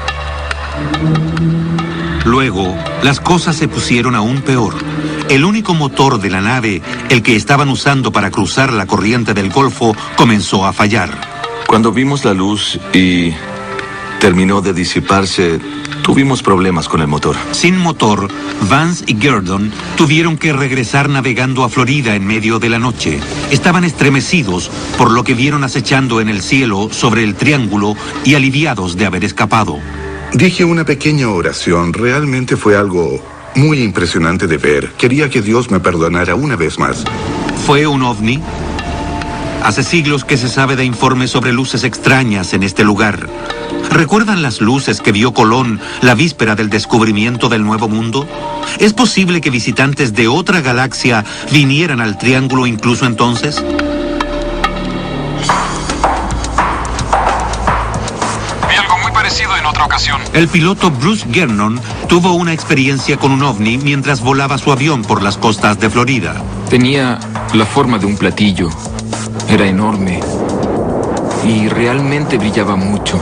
Luego, las cosas se pusieron aún peor. El único motor de la nave, el que estaban usando para cruzar la corriente del Golfo, comenzó a fallar. Cuando vimos la luz y terminó de disiparse, tuvimos problemas con el motor. Sin motor, Vance y Gurdon tuvieron que regresar navegando a Florida en medio de la noche. Estaban estremecidos por lo que vieron acechando en el cielo sobre el Triángulo y aliviados de haber escapado. Dije una pequeña oración. Realmente fue algo muy impresionante de ver. Quería que Dios me perdonara una vez más. ¿Fue un ovni? Hace siglos que se sabe de informes sobre luces extrañas en este lugar. ¿Recuerdan las luces que vio Colón la víspera del descubrimiento del Nuevo Mundo? ¿Es posible que visitantes de otra galaxia vinieran al Triángulo incluso entonces? Vi algo muy parecido en otra ocasión. El piloto Bruce Gernon tuvo una experiencia con un ovni mientras volaba su avión por las costas de Florida. Tenía la forma de un platillo. Era enorme y realmente brillaba mucho.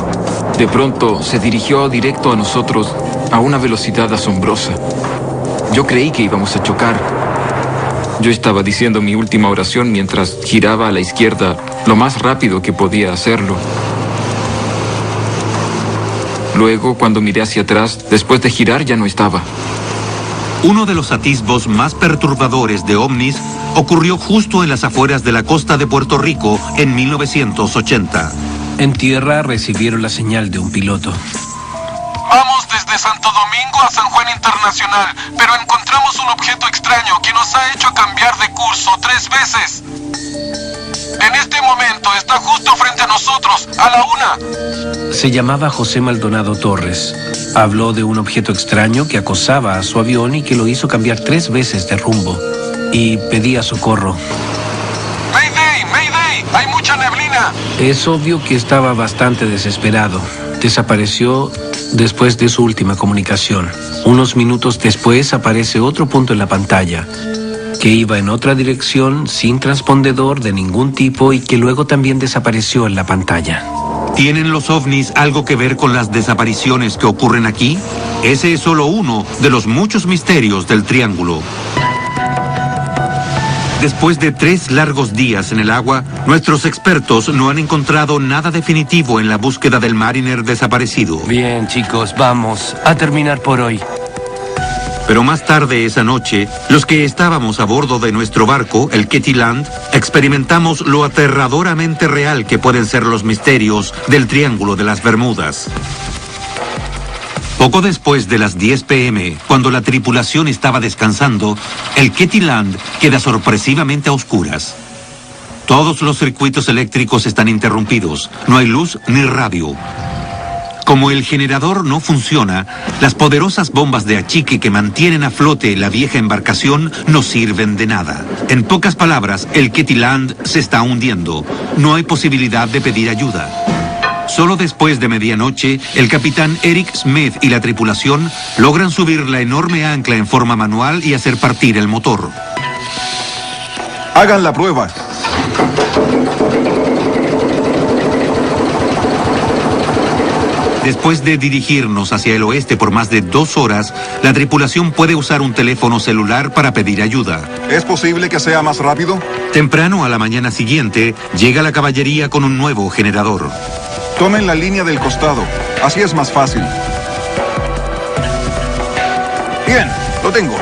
De pronto se dirigió directo a nosotros a una velocidad asombrosa. Yo creí que íbamos a chocar. Yo estaba diciendo mi última oración mientras giraba a la izquierda lo más rápido que podía hacerlo. Luego, cuando miré hacia atrás, después de girar ya no estaba. Uno de los atisbos más perturbadores de ovnis ocurrió justo en las afueras de la costa de Puerto Rico en 1980. En tierra recibieron la señal de un piloto. Vamos desde Santo Domingo a San Juan Internacional, pero encontramos un objeto extraño que nos ha hecho cambiar de curso 3 veces. En este momento está justo frente a nosotros, a la 1. Se llamaba José Maldonado Torres. Habló de un objeto extraño que acosaba a su avión y que lo hizo cambiar 3 veces de rumbo. Y pedía socorro. ¡Mayday! ¡Mayday! ¡Hay mucha neblina! Es obvio que estaba bastante desesperado. Desapareció después de su última comunicación. Unos minutos después aparece otro punto en la pantalla, que iba en otra dirección sin transpondedor de ningún tipo y que luego también desapareció en la pantalla. ¿Tienen los ovnis algo que ver con las desapariciones que ocurren aquí? Ese es solo uno de los muchos misterios del Triángulo. Después de 3 largos días en el agua, nuestros expertos no han encontrado nada definitivo en la búsqueda del Mariner desaparecido. Bien, chicos, vamos a terminar por hoy. Pero más tarde esa noche, los que estábamos a bordo de nuestro barco, el Ketty Land, experimentamos lo aterradoramente real que pueden ser los misterios del Triángulo de las Bermudas. Poco después de las 10 p.m., cuando la tripulación estaba descansando, el Ketty Land queda sorpresivamente a oscuras. Todos los circuitos eléctricos están interrumpidos, no hay luz ni radio. Como el generador no funciona, las poderosas bombas de achique que mantienen a flote la vieja embarcación no sirven de nada. En pocas palabras, el Ketty Land se está hundiendo. No hay posibilidad de pedir ayuda. Solo después de medianoche, el capitán Eric Smith y la tripulación logran subir la enorme ancla en forma manual y hacer partir el motor. Hagan la prueba. Después de dirigirnos hacia el oeste por más de 2 horas, la tripulación puede usar un teléfono celular para pedir ayuda. ¿Es posible que sea más rápido? Temprano a la mañana siguiente, llega la caballería con un nuevo generador. Tomen la línea del costado. Así es más fácil. Bien, lo tengo.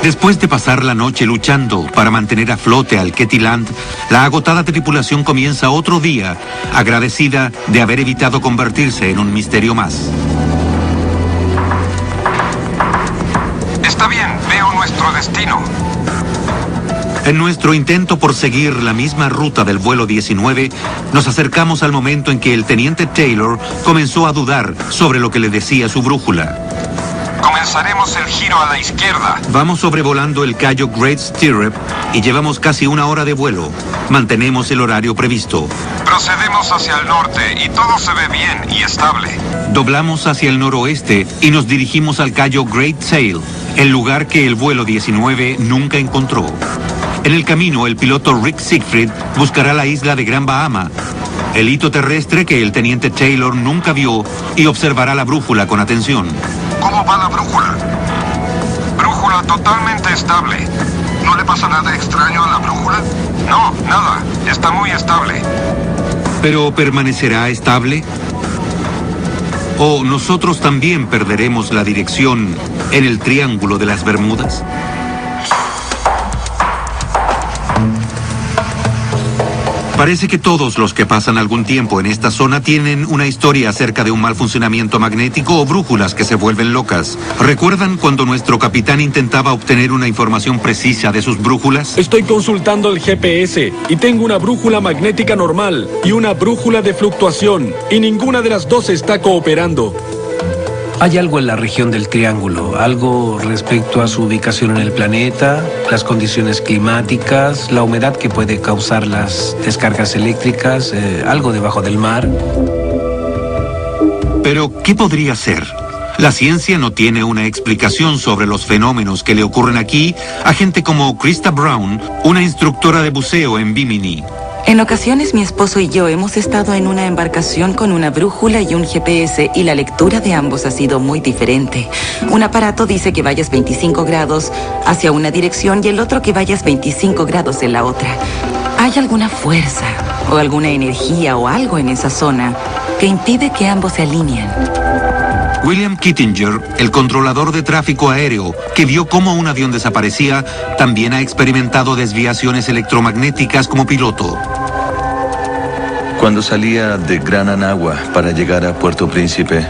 Después de pasar la noche luchando para mantener a flote al Ketty Land, la agotada tripulación comienza otro día, agradecida de haber evitado convertirse en un misterio más. Está bien, veo nuestro destino. En nuestro intento por seguir la misma ruta del vuelo 19, nos acercamos al momento en que el teniente Taylor comenzó a dudar sobre lo que le decía su brújula. Comenzaremos el giro a la izquierda. Vamos sobrevolando el Cayo Great Stirrup y llevamos casi 1 hora de vuelo. Mantenemos el horario previsto. Procedemos hacia el norte y todo se ve bien y estable. Doblamos hacia el noroeste y nos dirigimos al Cayo Great Sail, el lugar que el vuelo 19 nunca encontró. En el camino, el piloto Rick Siegfried buscará la isla de Gran Bahama, el hito terrestre que el teniente Taylor nunca vio, y observará la brújula con atención. ¿Cómo va la brújula? Brújula totalmente estable. ¿No le pasa nada extraño a la brújula? No, nada. Está muy estable. ¿Pero permanecerá estable? ¿O nosotros también perderemos la dirección en el Triángulo de las Bermudas? Parece que todos los que pasan algún tiempo en esta zona tienen una historia acerca de un mal funcionamiento magnético o brújulas que se vuelven locas. ¿Recuerdan cuando nuestro capitán intentaba obtener una información precisa de sus brújulas? Estoy consultando el GPS y tengo una brújula magnética normal y una brújula de fluctuación, y ninguna de las dos está cooperando. Hay algo en la región del Triángulo, algo respecto a su ubicación en el planeta, las condiciones climáticas, la humedad que puede causar las descargas eléctricas, algo debajo del mar. Pero, ¿qué podría ser? La ciencia no tiene una explicación sobre los fenómenos que le ocurren aquí a gente como Krista Brown, una instructora de buceo en Bimini. En ocasiones mi esposo y yo hemos estado en una embarcación con una brújula y un GPS y la lectura de ambos ha sido muy diferente. Un aparato dice que vayas 25 grados hacia una dirección y el otro que vayas 25 grados en la otra. ¿Hay alguna fuerza o alguna energía o algo en esa zona que impide que ambos se alineen? William Kittinger, el controlador de tráfico aéreo, que vio cómo un avión desaparecía, también ha experimentado desviaciones electromagnéticas como piloto. Cuando salía de Gran Anagua para llegar a Puerto Príncipe,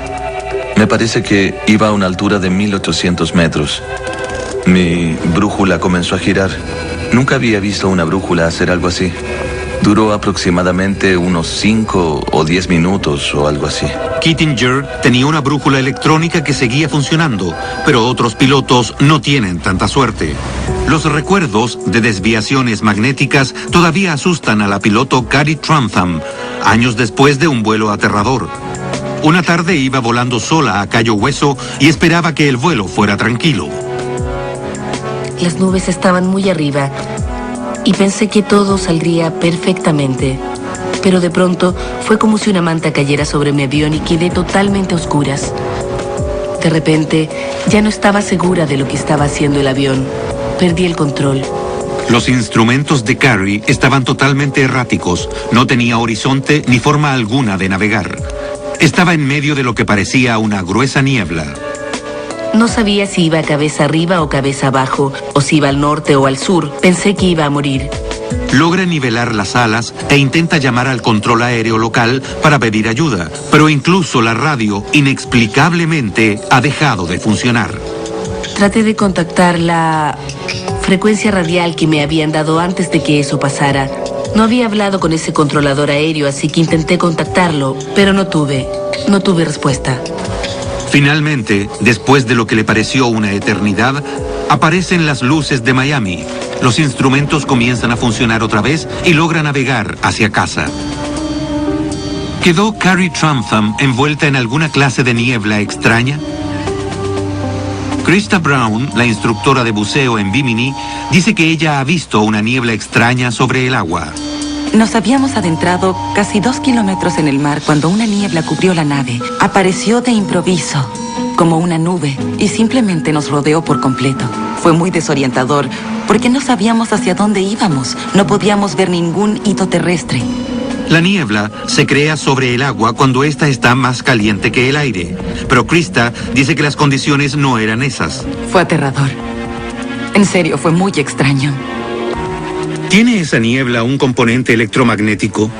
me parece que iba a una altura de 1800 metros. Mi brújula comenzó a girar. Nunca había visto una brújula hacer algo así. Duró aproximadamente unos 5 o 10 minutos o algo así. Kittinger tenía una brújula electrónica que seguía funcionando, pero otros pilotos no tienen tanta suerte. Los recuerdos de desviaciones magnéticas todavía asustan a la piloto Cady Trantham, años después de un vuelo aterrador. Una tarde iba volando sola a Cayo Hueso y esperaba que el vuelo fuera tranquilo. Las nubes estaban muy arriba y pensé que todo saldría perfectamente. Pero de pronto fue como si una manta cayera sobre mi avión y quedé totalmente a oscuras. De repente ya no estaba segura de lo que estaba haciendo el avión. Perdí el control. Los instrumentos de Carrie estaban totalmente erráticos. No tenía horizonte ni forma alguna de navegar. Estaba en medio de lo que parecía una gruesa niebla. No sabía si iba cabeza arriba o cabeza abajo, o si iba al norte o al sur. Pensé que iba a morir. Logra nivelar las alas e intenta llamar al control aéreo local para pedir ayuda, pero incluso la radio, inexplicablemente, ha dejado de funcionar. Traté de contactar la frecuencia radial que me habían dado antes de que eso pasara. No había hablado con ese controlador aéreo, así que intenté contactarlo, pero no tuve respuesta. Finalmente, después de lo que le pareció una eternidad, aparecen las luces de Miami. Los instrumentos comienzan a funcionar otra vez y logra navegar hacia casa. ¿Quedó Carrie Trantham envuelta en alguna clase de niebla extraña? Krista Brown, la instructora de buceo en Bimini, dice que ella ha visto una niebla extraña sobre el agua. Nos habíamos adentrado casi 2 kilómetros en el mar cuando una niebla cubrió la nave. Apareció de improviso, como una nube, y simplemente nos rodeó por completo. Fue muy desorientador, porque no sabíamos hacia dónde íbamos. No podíamos ver ningún hito terrestre. La niebla se crea sobre el agua cuando ésta está más caliente que el aire. Pero Krista dice que las condiciones no eran esas. Fue aterrador. En serio, fue muy extraño. ¿Tiene esa niebla un componente electromagnético?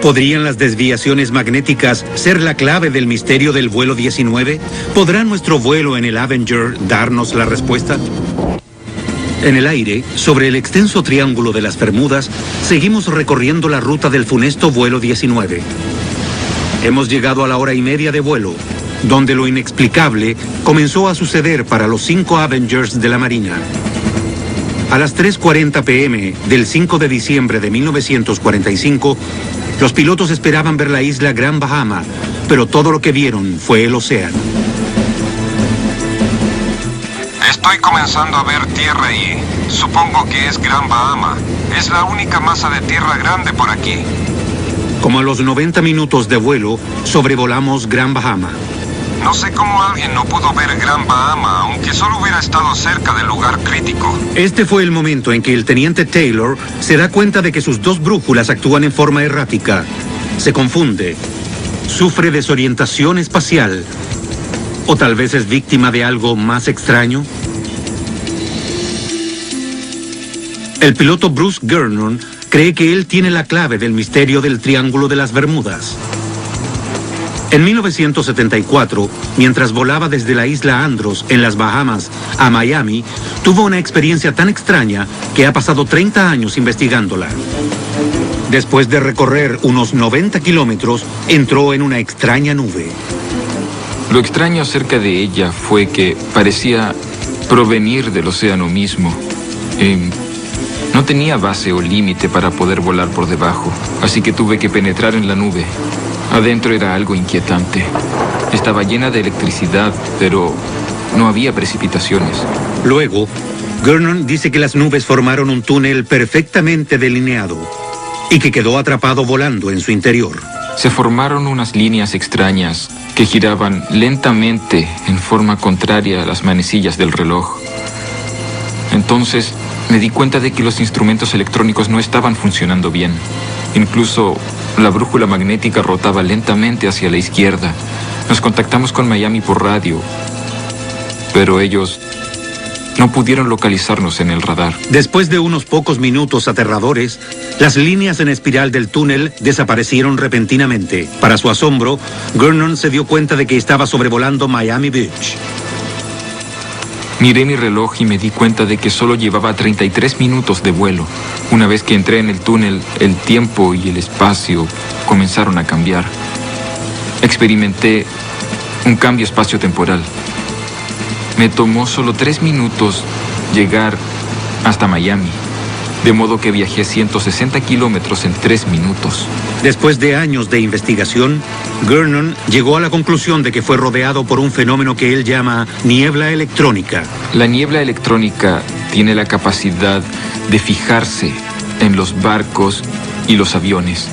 ¿Podrían las desviaciones magnéticas ser la clave del misterio del vuelo 19? ¿Podrá nuestro vuelo en el Avenger darnos la respuesta? En el aire, sobre el extenso triángulo de las Bermudas, seguimos recorriendo la ruta del funesto vuelo 19. Hemos llegado a la hora y media de vuelo, donde lo inexplicable comenzó a suceder para los 5 Avengers de la Marina. A las 3:40 p.m. del 5 de diciembre de 1945, los pilotos esperaban ver la isla Gran Bahama, pero todo lo que vieron fue el océano. Estoy comenzando a ver tierra y supongo que es Gran Bahama. Es la única masa de tierra grande por aquí. Como a los 90 minutos de vuelo, sobrevolamos Gran Bahama. No sé cómo alguien no pudo ver Gran Bahama, aunque solo hubiera estado cerca del lugar crítico. Este fue el momento en que el teniente Taylor se da cuenta de que sus 2 brújulas actúan en forma errática. Se confunde. Sufre desorientación espacial. ¿O tal vez es víctima de algo más extraño? El piloto Bruce Gernon cree que él tiene la clave del misterio del Triángulo de las Bermudas. En 1974, mientras volaba desde la isla Andros, en las Bahamas, a Miami, tuvo una experiencia tan extraña que ha pasado 30 años investigándola. Después de recorrer unos 90 kilómetros, entró en una extraña nube. Lo extraño acerca de ella fue que parecía provenir del océano mismo. No tenía base o límite para poder volar por debajo, así que tuve que penetrar en la nube. Adentro era algo inquietante. Estaba llena de electricidad, pero no había precipitaciones. Luego, Gernon dice que las nubes formaron un túnel perfectamente delineado y que quedó atrapado volando en su interior. Se formaron unas líneas extrañas que giraban lentamente en forma contraria a las manecillas del reloj. Entonces me di cuenta de que los instrumentos electrónicos no estaban funcionando bien. Incluso la brújula magnética rotaba lentamente hacia la izquierda. Nos contactamos con Miami por radio, pero ellos no pudieron localizarnos en el radar. Después de unos pocos minutos aterradores, las líneas en espiral del túnel desaparecieron repentinamente. Para su asombro, Gernon se dio cuenta de que estaba sobrevolando Miami Beach. Miré mi reloj y me di cuenta de que solo llevaba 33 minutos de vuelo. Una vez que entré en el túnel, el tiempo y el espacio comenzaron a cambiar. Experimenté un cambio espacio-temporal. Me tomó solo 3 minutos llegar hasta Miami, de modo que viajé 160 kilómetros en 3 minutos. Después de años de investigación, Gernon llegó a la conclusión de que fue rodeado por un fenómeno que él llama niebla electrónica. La niebla electrónica tiene la capacidad de fijarse en los barcos y los aviones.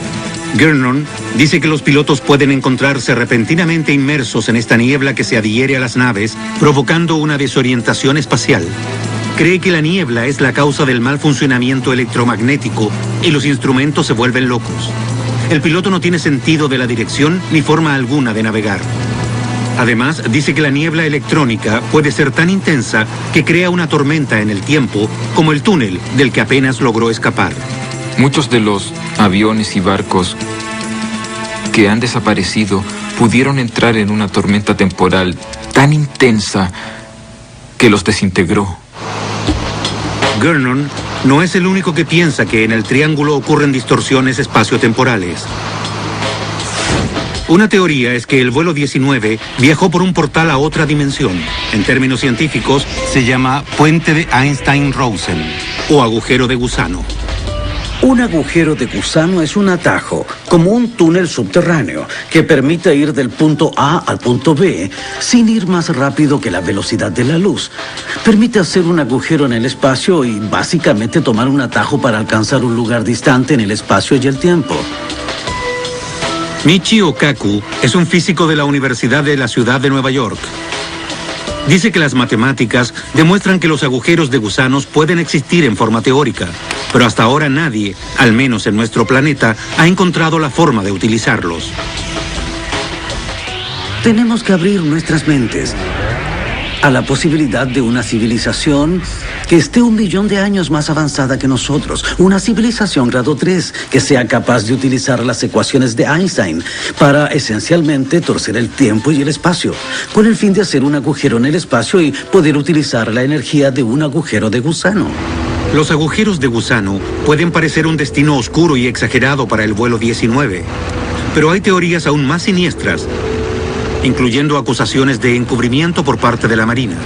Gernon dice que los pilotos pueden encontrarse repentinamente inmersos en esta niebla que se adhiere a las naves, provocando una desorientación espacial. cree que la niebla es la causa del mal funcionamiento electromagnético y los instrumentos se vuelven locos. El piloto no tiene sentido de la dirección ni forma alguna de navegar. Además, dice que la niebla electrónica puede ser tan intensa que crea una tormenta en el tiempo, como el túnel del que apenas logró escapar. Muchos de los aviones y barcos que han desaparecido pudieron entrar en una tormenta temporal tan intensa que los desintegró. Gernon no es el único que piensa que en el triángulo ocurren distorsiones espaciotemporales. Una teoría es que el vuelo 19 viajó por un portal a otra dimensión. En términos científicos, se llama puente de Einstein-Rosen o agujero de gusano. Un agujero de gusano es un atajo, como un túnel subterráneo, que permite ir del punto A al punto B sin ir más rápido que la velocidad de la luz. Permite hacer un agujero en el espacio y básicamente tomar un atajo para alcanzar un lugar distante en el espacio y el tiempo. Michio Kaku es un físico de la Universidad de la Ciudad de Nueva York. Dice que las matemáticas demuestran que los agujeros de gusanos pueden existir en forma teórica, pero hasta ahora nadie, al menos en nuestro planeta, ha encontrado la forma de utilizarlos. Tenemos que abrir nuestras mentes a la posibilidad de una civilización que esté 1 millón de años más avanzada que nosotros. Una civilización grado 3 que sea capaz de utilizar las ecuaciones de Einstein para esencialmente torcer el tiempo y el espacio, con el fin de hacer un agujero en el espacio y poder utilizar la energía de un agujero de gusano. Los agujeros de gusano pueden parecer un destino oscuro y exagerado para el vuelo 19, pero hay teorías aún más siniestras, incluyendo acusaciones de encubrimiento por parte de la Marina.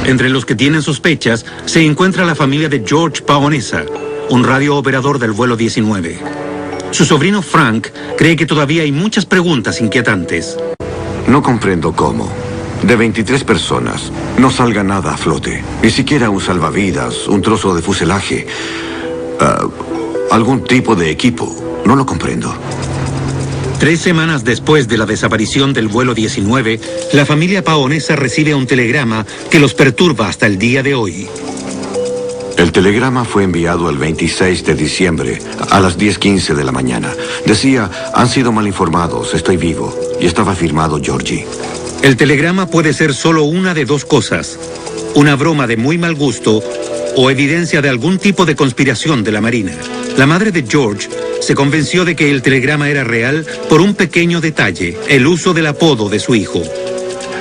Entre los que tienen sospechas se encuentra la familia de George Paonessa, un radiooperador del vuelo 19. Su sobrino Frank cree que todavía hay muchas preguntas inquietantes. No comprendo cómo, de 23 personas, no salga nada a flote. Ni siquiera un salvavidas, un trozo de fuselaje, algún tipo de equipo. No lo comprendo. 3 semanas después de la desaparición del vuelo 19, la familia Paonessa recibe un telegrama que los perturba hasta el día de hoy. El telegrama fue enviado el 26 de diciembre a las 10:15 de la mañana. Decía, han sido mal informados, estoy vivo. Y estaba firmado Georgie. El telegrama puede ser solo una de 2 cosas: una broma de muy mal gusto o evidencia de algún tipo de conspiración de la Marina. La madre de George se convenció de que el telegrama era real por un pequeño detalle: el uso del apodo de su hijo.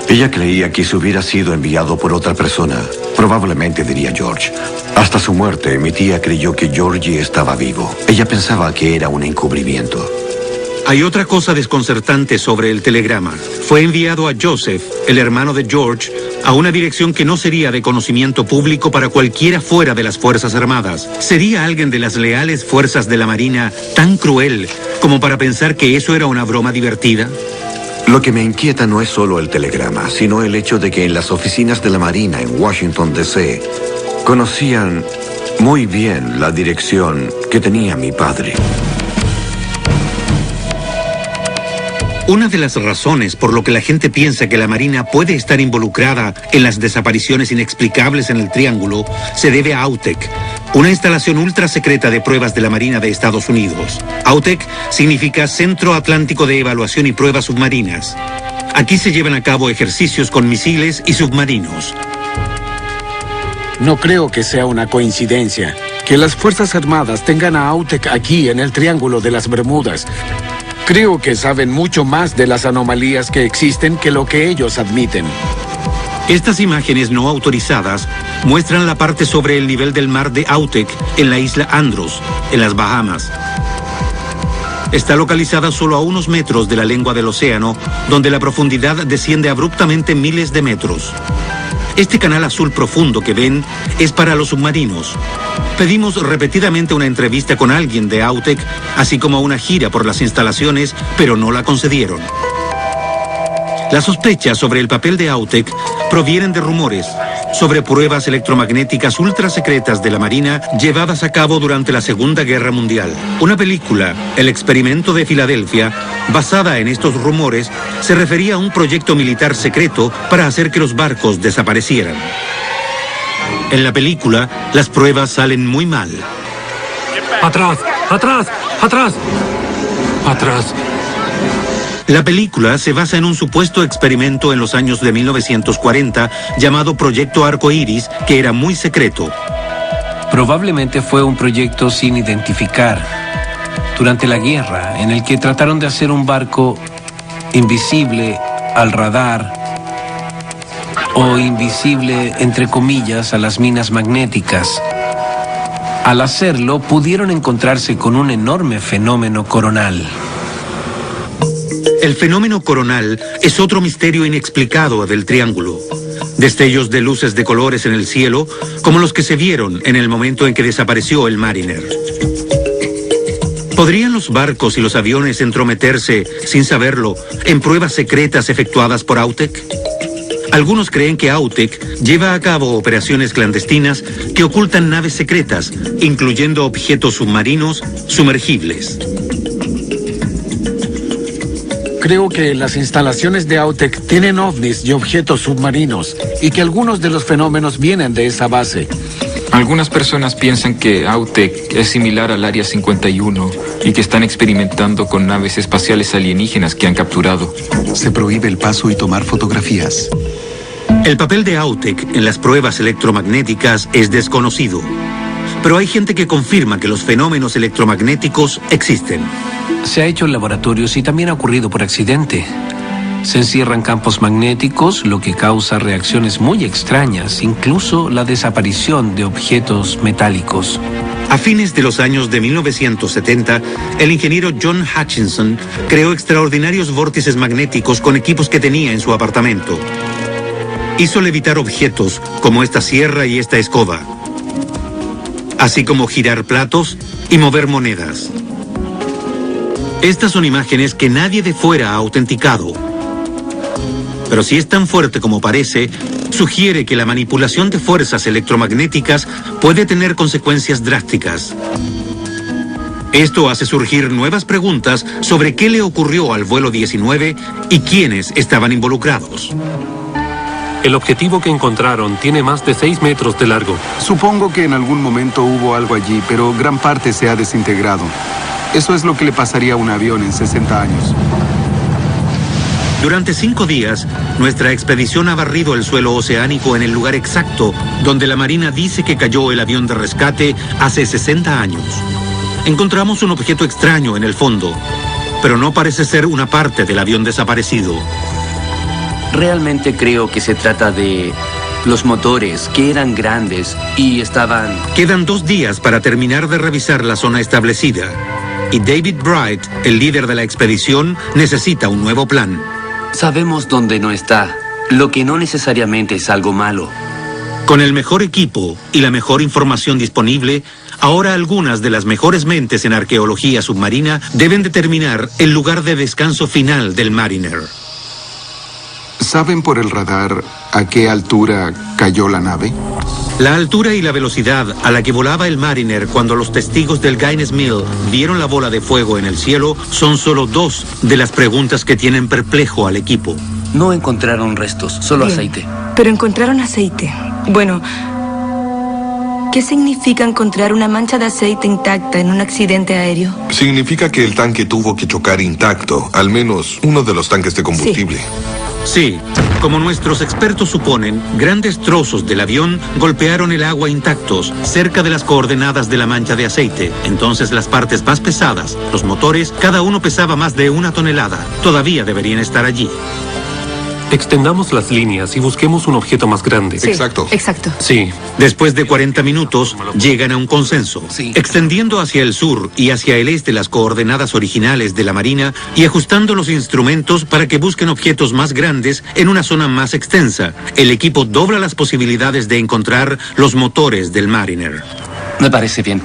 Ella creía que si hubiera sido enviado por otra persona, probablemente diría George. Hasta su muerte, mi tía creyó que Georgie estaba vivo. Ella pensaba que era un encubrimiento. Hay otra cosa desconcertante sobre el telegrama. Fue enviado a Joseph, el hermano de George, a una dirección que no sería de conocimiento público para cualquiera fuera de las Fuerzas Armadas. ¿Sería alguien de las leales fuerzas de la Marina tan cruel como para pensar que eso era una broma divertida? Lo que me inquieta no es solo el telegrama, sino el hecho de que en las oficinas de la Marina en Washington, D.C., conocían muy bien la dirección que tenía mi padre. Una de las razones por lo que la gente piensa que la Marina puede estar involucrada en las desapariciones inexplicables en el Triángulo se debe a AUTEC, una instalación ultra secreta de pruebas de la Marina de Estados Unidos. AUTEC significa Centro Atlántico de Evaluación y Pruebas Submarinas. Aquí se llevan a cabo ejercicios con misiles y submarinos. No creo que sea una coincidencia que las Fuerzas Armadas tengan a AUTEC aquí en el Triángulo de las Bermudas. Creo que saben mucho más de las anomalías que existen que lo que ellos admiten. Estas imágenes no autorizadas muestran la parte sobre el nivel del mar de AUTEC en la isla Andros, en las Bahamas. Está localizada solo a unos metros de la lengua del océano, donde la profundidad desciende abruptamente miles de metros. Este canal azul profundo que ven es para los submarinos. Pedimos repetidamente una entrevista con alguien de AUTEC, así como una gira por las instalaciones, pero no la concedieron. Las sospechas sobre el papel de AUTEC provienen de rumores sobre pruebas electromagnéticas ultra secretas de la Marina llevadas a cabo durante la Segunda Guerra Mundial. Una película, El experimento de Filadelfia, basada en estos rumores, se refería a un proyecto militar secreto para hacer que los barcos desaparecieran. En la película, las pruebas salen muy mal. ¡Atrás! ¡Atrás! ¡Atrás! ¡Atrás! La película se basa en un supuesto experimento en los años de 1940 llamado Proyecto Arco Iris, que era muy secreto. Probablemente fue un proyecto sin identificar durante la guerra, en el que trataron de hacer un barco invisible al radar o invisible, entre comillas, a las minas magnéticas. Al hacerlo, pudieron encontrarse con un enorme fenómeno coronal. El fenómeno coronal es otro misterio inexplicado del triángulo. Destellos de luces de colores en el cielo, como los que se vieron en el momento en que desapareció el Mariner. ¿Podrían los barcos y los aviones entrometerse, sin saberlo, en pruebas secretas efectuadas por Autek? Algunos creen que Autek lleva a cabo operaciones clandestinas que ocultan naves secretas, incluyendo objetos submarinos sumergibles. Creo que las instalaciones de Autek tienen ovnis y objetos submarinos, y que algunos de los fenómenos vienen de esa base. Algunas personas piensan que Autek es similar al Área 51 y que están experimentando con naves espaciales alienígenas que han capturado. Se prohíbe el paso y tomar fotografías. El papel de Autek en las pruebas electromagnéticas es desconocido, pero hay gente que confirma que los fenómenos electromagnéticos existen. Se ha hecho en laboratorios y también ha ocurrido por accidente. Se encierran campos magnéticos, lo que causa reacciones muy extrañas, incluso la desaparición de objetos metálicos. A fines de los años de 1970, el ingeniero John Hutchinson creó extraordinarios vórtices magnéticos con equipos que tenía en su apartamento. Hizo levitar objetos como esta sierra y esta escoba, así como girar platos y mover monedas. Estas son imágenes que nadie de fuera ha autenticado. Pero si es tan fuerte como parece, sugiere que la manipulación de fuerzas electromagnéticas puede tener consecuencias drásticas. Esto hace surgir nuevas preguntas sobre qué le ocurrió al vuelo 19 y quiénes estaban involucrados. El objetivo que encontraron tiene más de 6 metros de largo. Supongo que en algún momento hubo algo allí, pero gran parte se ha desintegrado. Eso es lo que le pasaría a un avión en 60 años. Durante 5 días, nuestra expedición ha barrido el suelo oceánico en el lugar exacto donde la Marina dice que cayó el avión de rescate hace 60 años. Encontramos un objeto extraño en el fondo, pero no parece ser una parte del avión desaparecido. Realmente creo que se trata de los motores, que eran grandes y estaban... Quedan 2 días para terminar de revisar la zona establecida. Y David Bright, el líder de la expedición, necesita un nuevo plan. Sabemos dónde no está, lo que no necesariamente es algo malo. Con el mejor equipo y la mejor información disponible, ahora algunas de las mejores mentes en arqueología submarina deben determinar el lugar de descanso final del Mariner. ¿Saben por el radar a qué altura cayó la nave? La altura y la velocidad a la que volaba el Mariner cuando los testigos del Guinness Mill vieron la bola de fuego en el cielo son solo 2 de las preguntas que tienen perplejo al equipo. No encontraron restos, solo Bien, aceite. Pero encontraron aceite. Bueno, ¿qué significa encontrar una mancha de aceite intacta en un accidente aéreo? Significa que el tanque tuvo que chocar intacto, al menos uno de los tanques de combustible. Sí, como nuestros expertos suponen, grandes trozos del avión golpearon el agua intactos, cerca de las coordenadas de la mancha de aceite. Entonces las partes más pesadas, los motores, cada uno pesaba más de 1 tonelada. Todavía deberían estar allí. Extendamos las líneas y busquemos un objeto más grande. Sí, exacto. Sí. Después de 40 minutos, llegan a un consenso. Extendiendo hacia el sur y hacia el este las coordenadas originales de la Marina y ajustando los instrumentos para que busquen objetos más grandes en una zona más extensa, el equipo dobla las posibilidades de encontrar los motores del Mariner. Me parece bien.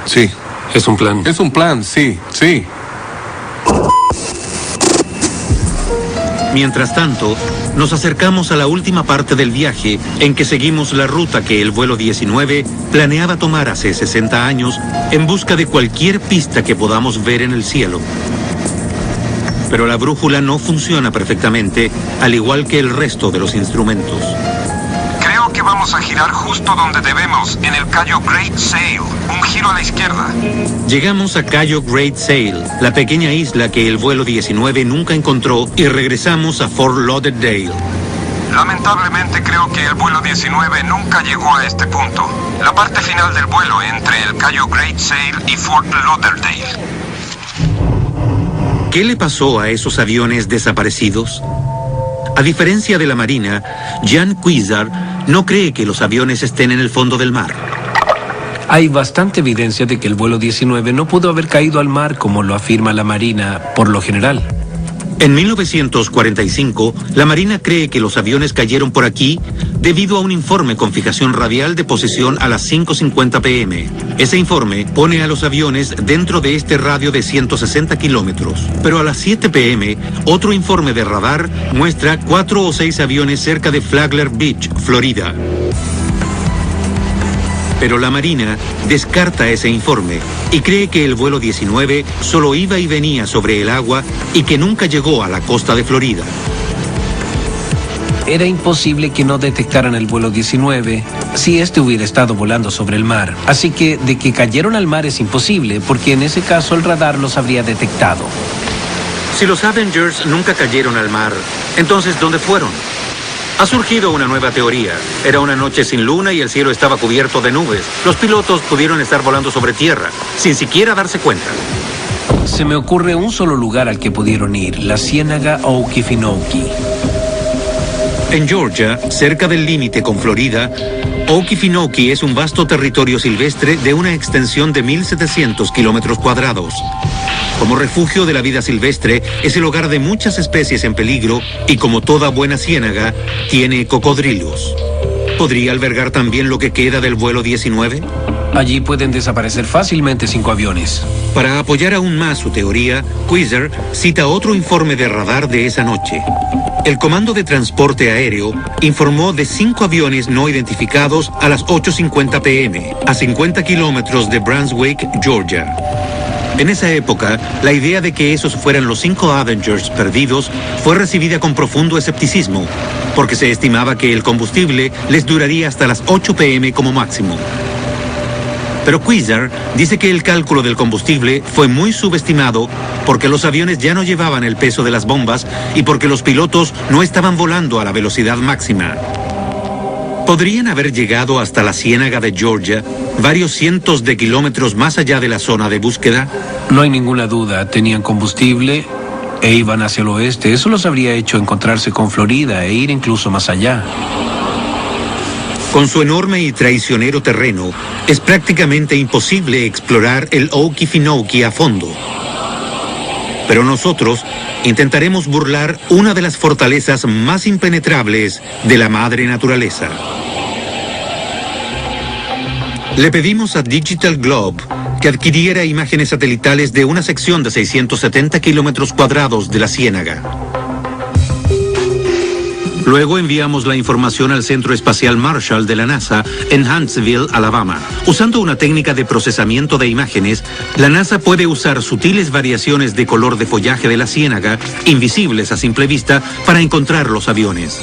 Sí. Es un plan. Es un plan, sí, sí. Mientras tanto, nos acercamos a la última parte del viaje en que seguimos la ruta que el vuelo 19 planeaba tomar hace 60 años en busca de cualquier pista que podamos ver en el cielo. Pero la brújula no funciona perfectamente, al igual que el resto de los instrumentos. Creo que vamos vamos a girar justo donde debemos, en el Cayo Great Sail. Un giro a la izquierda. Llegamos a Cayo Great Sail, la pequeña isla que el vuelo 19 nunca encontró, y regresamos a Fort Lauderdale. Lamentablemente creo que el vuelo 19 nunca llegó a este punto. La parte final del vuelo entre el Cayo Great Sail y Fort Lauderdale. ¿Qué le pasó a esos aviones desaparecidos? A diferencia de la Marina, Jan Cuizar no cree que los aviones estén en el fondo del mar. Hay bastante evidencia de que el vuelo 19 no pudo haber caído al mar como lo afirma la Marina por lo general. En 1945, la Marina cree que los aviones cayeron por aquí debido a un informe con fijación radial de posición a las 5:50 p.m. Ese informe pone a los aviones dentro de este radio de 160 kilómetros. Pero a las 7 p.m., otro informe de radar muestra 4 o 6 aviones cerca de Flagler Beach, Florida. Pero la Marina descarta ese informe y cree que el vuelo 19 solo iba y venía sobre el agua y que nunca llegó a la costa de Florida. Era imposible que no detectaran el vuelo 19 si este hubiera estado volando sobre el mar. Así que de que cayeron al mar es imposible, porque en ese caso el radar los habría detectado. Si los Avengers nunca cayeron al mar, entonces ¿dónde fueron? Ha surgido una nueva teoría. Era una noche sin luna y el cielo estaba cubierto de nubes. Los pilotos pudieron estar volando sobre tierra, sin siquiera darse cuenta. Se me ocurre un solo lugar al que pudieron ir, la ciénaga Okefenokee. En Georgia, cerca del límite con Florida, Okefenokee es un vasto territorio silvestre de una extensión de 1.700 kilómetros cuadrados. Como refugio de la vida silvestre, es el hogar de muchas especies en peligro y, como toda buena ciénaga, tiene cocodrilos. ¿Podría albergar también lo que queda del vuelo 19? Allí pueden desaparecer fácilmente 5 aviones. Para apoyar aún más su teoría, Cuizar cita otro informe de radar de esa noche. El Comando de Transporte Aéreo informó de 5 aviones no identificados a las 8:50 p.m., a 50 kilómetros de Brunswick, Georgia. En esa época, la idea de que esos fueran los 5 Avengers perdidos fue recibida con profundo escepticismo, porque se estimaba que el combustible les duraría hasta las 8 p.m. como máximo. Pero Cuizar dice que el cálculo del combustible fue muy subestimado porque los aviones ya no llevaban el peso de las bombas y porque los pilotos no estaban volando a la velocidad máxima. ¿Podrían haber llegado hasta la ciénaga de Georgia, varios cientos de kilómetros más allá de la zona de búsqueda? No hay ninguna duda, tenían combustible e iban hacia el oeste. Eso los habría hecho encontrarse con Florida e ir incluso más allá. Con su enorme y traicionero terreno, es prácticamente imposible explorar el Okefenokee a fondo. Pero nosotros intentaremos burlar una de las fortalezas más impenetrables de la madre naturaleza. Le pedimos a Digital Globe que adquiriera imágenes satelitales de una sección de 670 kilómetros cuadrados de la ciénaga. Luego enviamos la información al Centro Espacial Marshall de la NASA en Huntsville, Alabama. Usando una técnica de procesamiento de imágenes, la NASA puede usar sutiles variaciones de color de follaje de la ciénaga, invisibles a simple vista, para encontrar los aviones.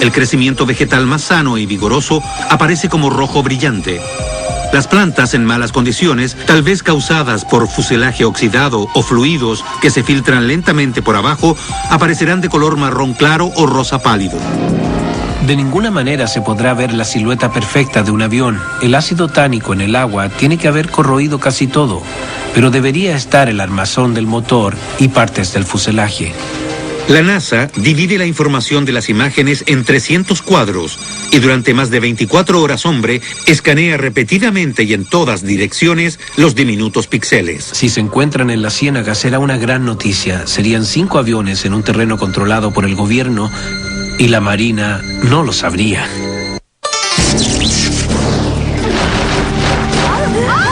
El crecimiento vegetal más sano y vigoroso aparece como rojo brillante. Las plantas en malas condiciones, tal vez causadas por fuselaje oxidado o fluidos que se filtran lentamente por abajo, aparecerán de color marrón claro o rosa pálido. De ninguna manera se podrá ver la silueta perfecta de un avión. El ácido tánico en el agua tiene que haber corroído casi todo, pero debería estar el armazón del motor y partes del fuselaje. La NASA divide la información de las imágenes en 300 cuadros y durante más de 24 horas hombre escanea repetidamente y en todas direcciones los diminutos píxeles. Si se encuentran en la ciénaga será una gran noticia. Serían 5 aviones en un terreno controlado por el gobierno y la Marina no lo sabría.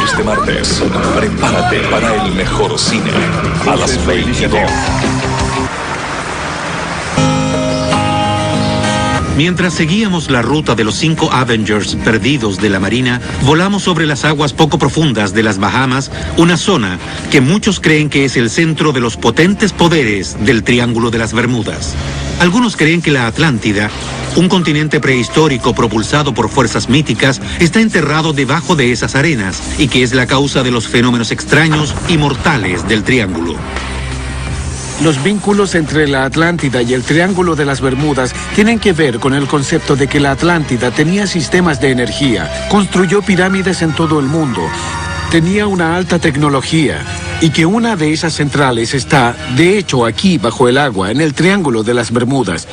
Este martes, prepárate para el mejor cine a las 22. Mientras seguíamos la ruta de los 5 Avengers perdidos de la Marina, volamos sobre las aguas poco profundas de las Bahamas, una zona que muchos creen que es el centro de los potentes poderes del Triángulo de las Bermudas. Algunos creen que la Atlántida, un continente prehistórico propulsado por fuerzas míticas, está enterrado debajo de esas arenas y que es la causa de los fenómenos extraños y mortales del Triángulo. Los vínculos entre la Atlántida y el Triángulo de las Bermudas tienen que ver con el concepto de que la Atlántida tenía sistemas de energía, construyó pirámides en todo el mundo, tenía una alta tecnología y que una de esas centrales está, de hecho, aquí bajo el agua, en el Triángulo de las Bermudas.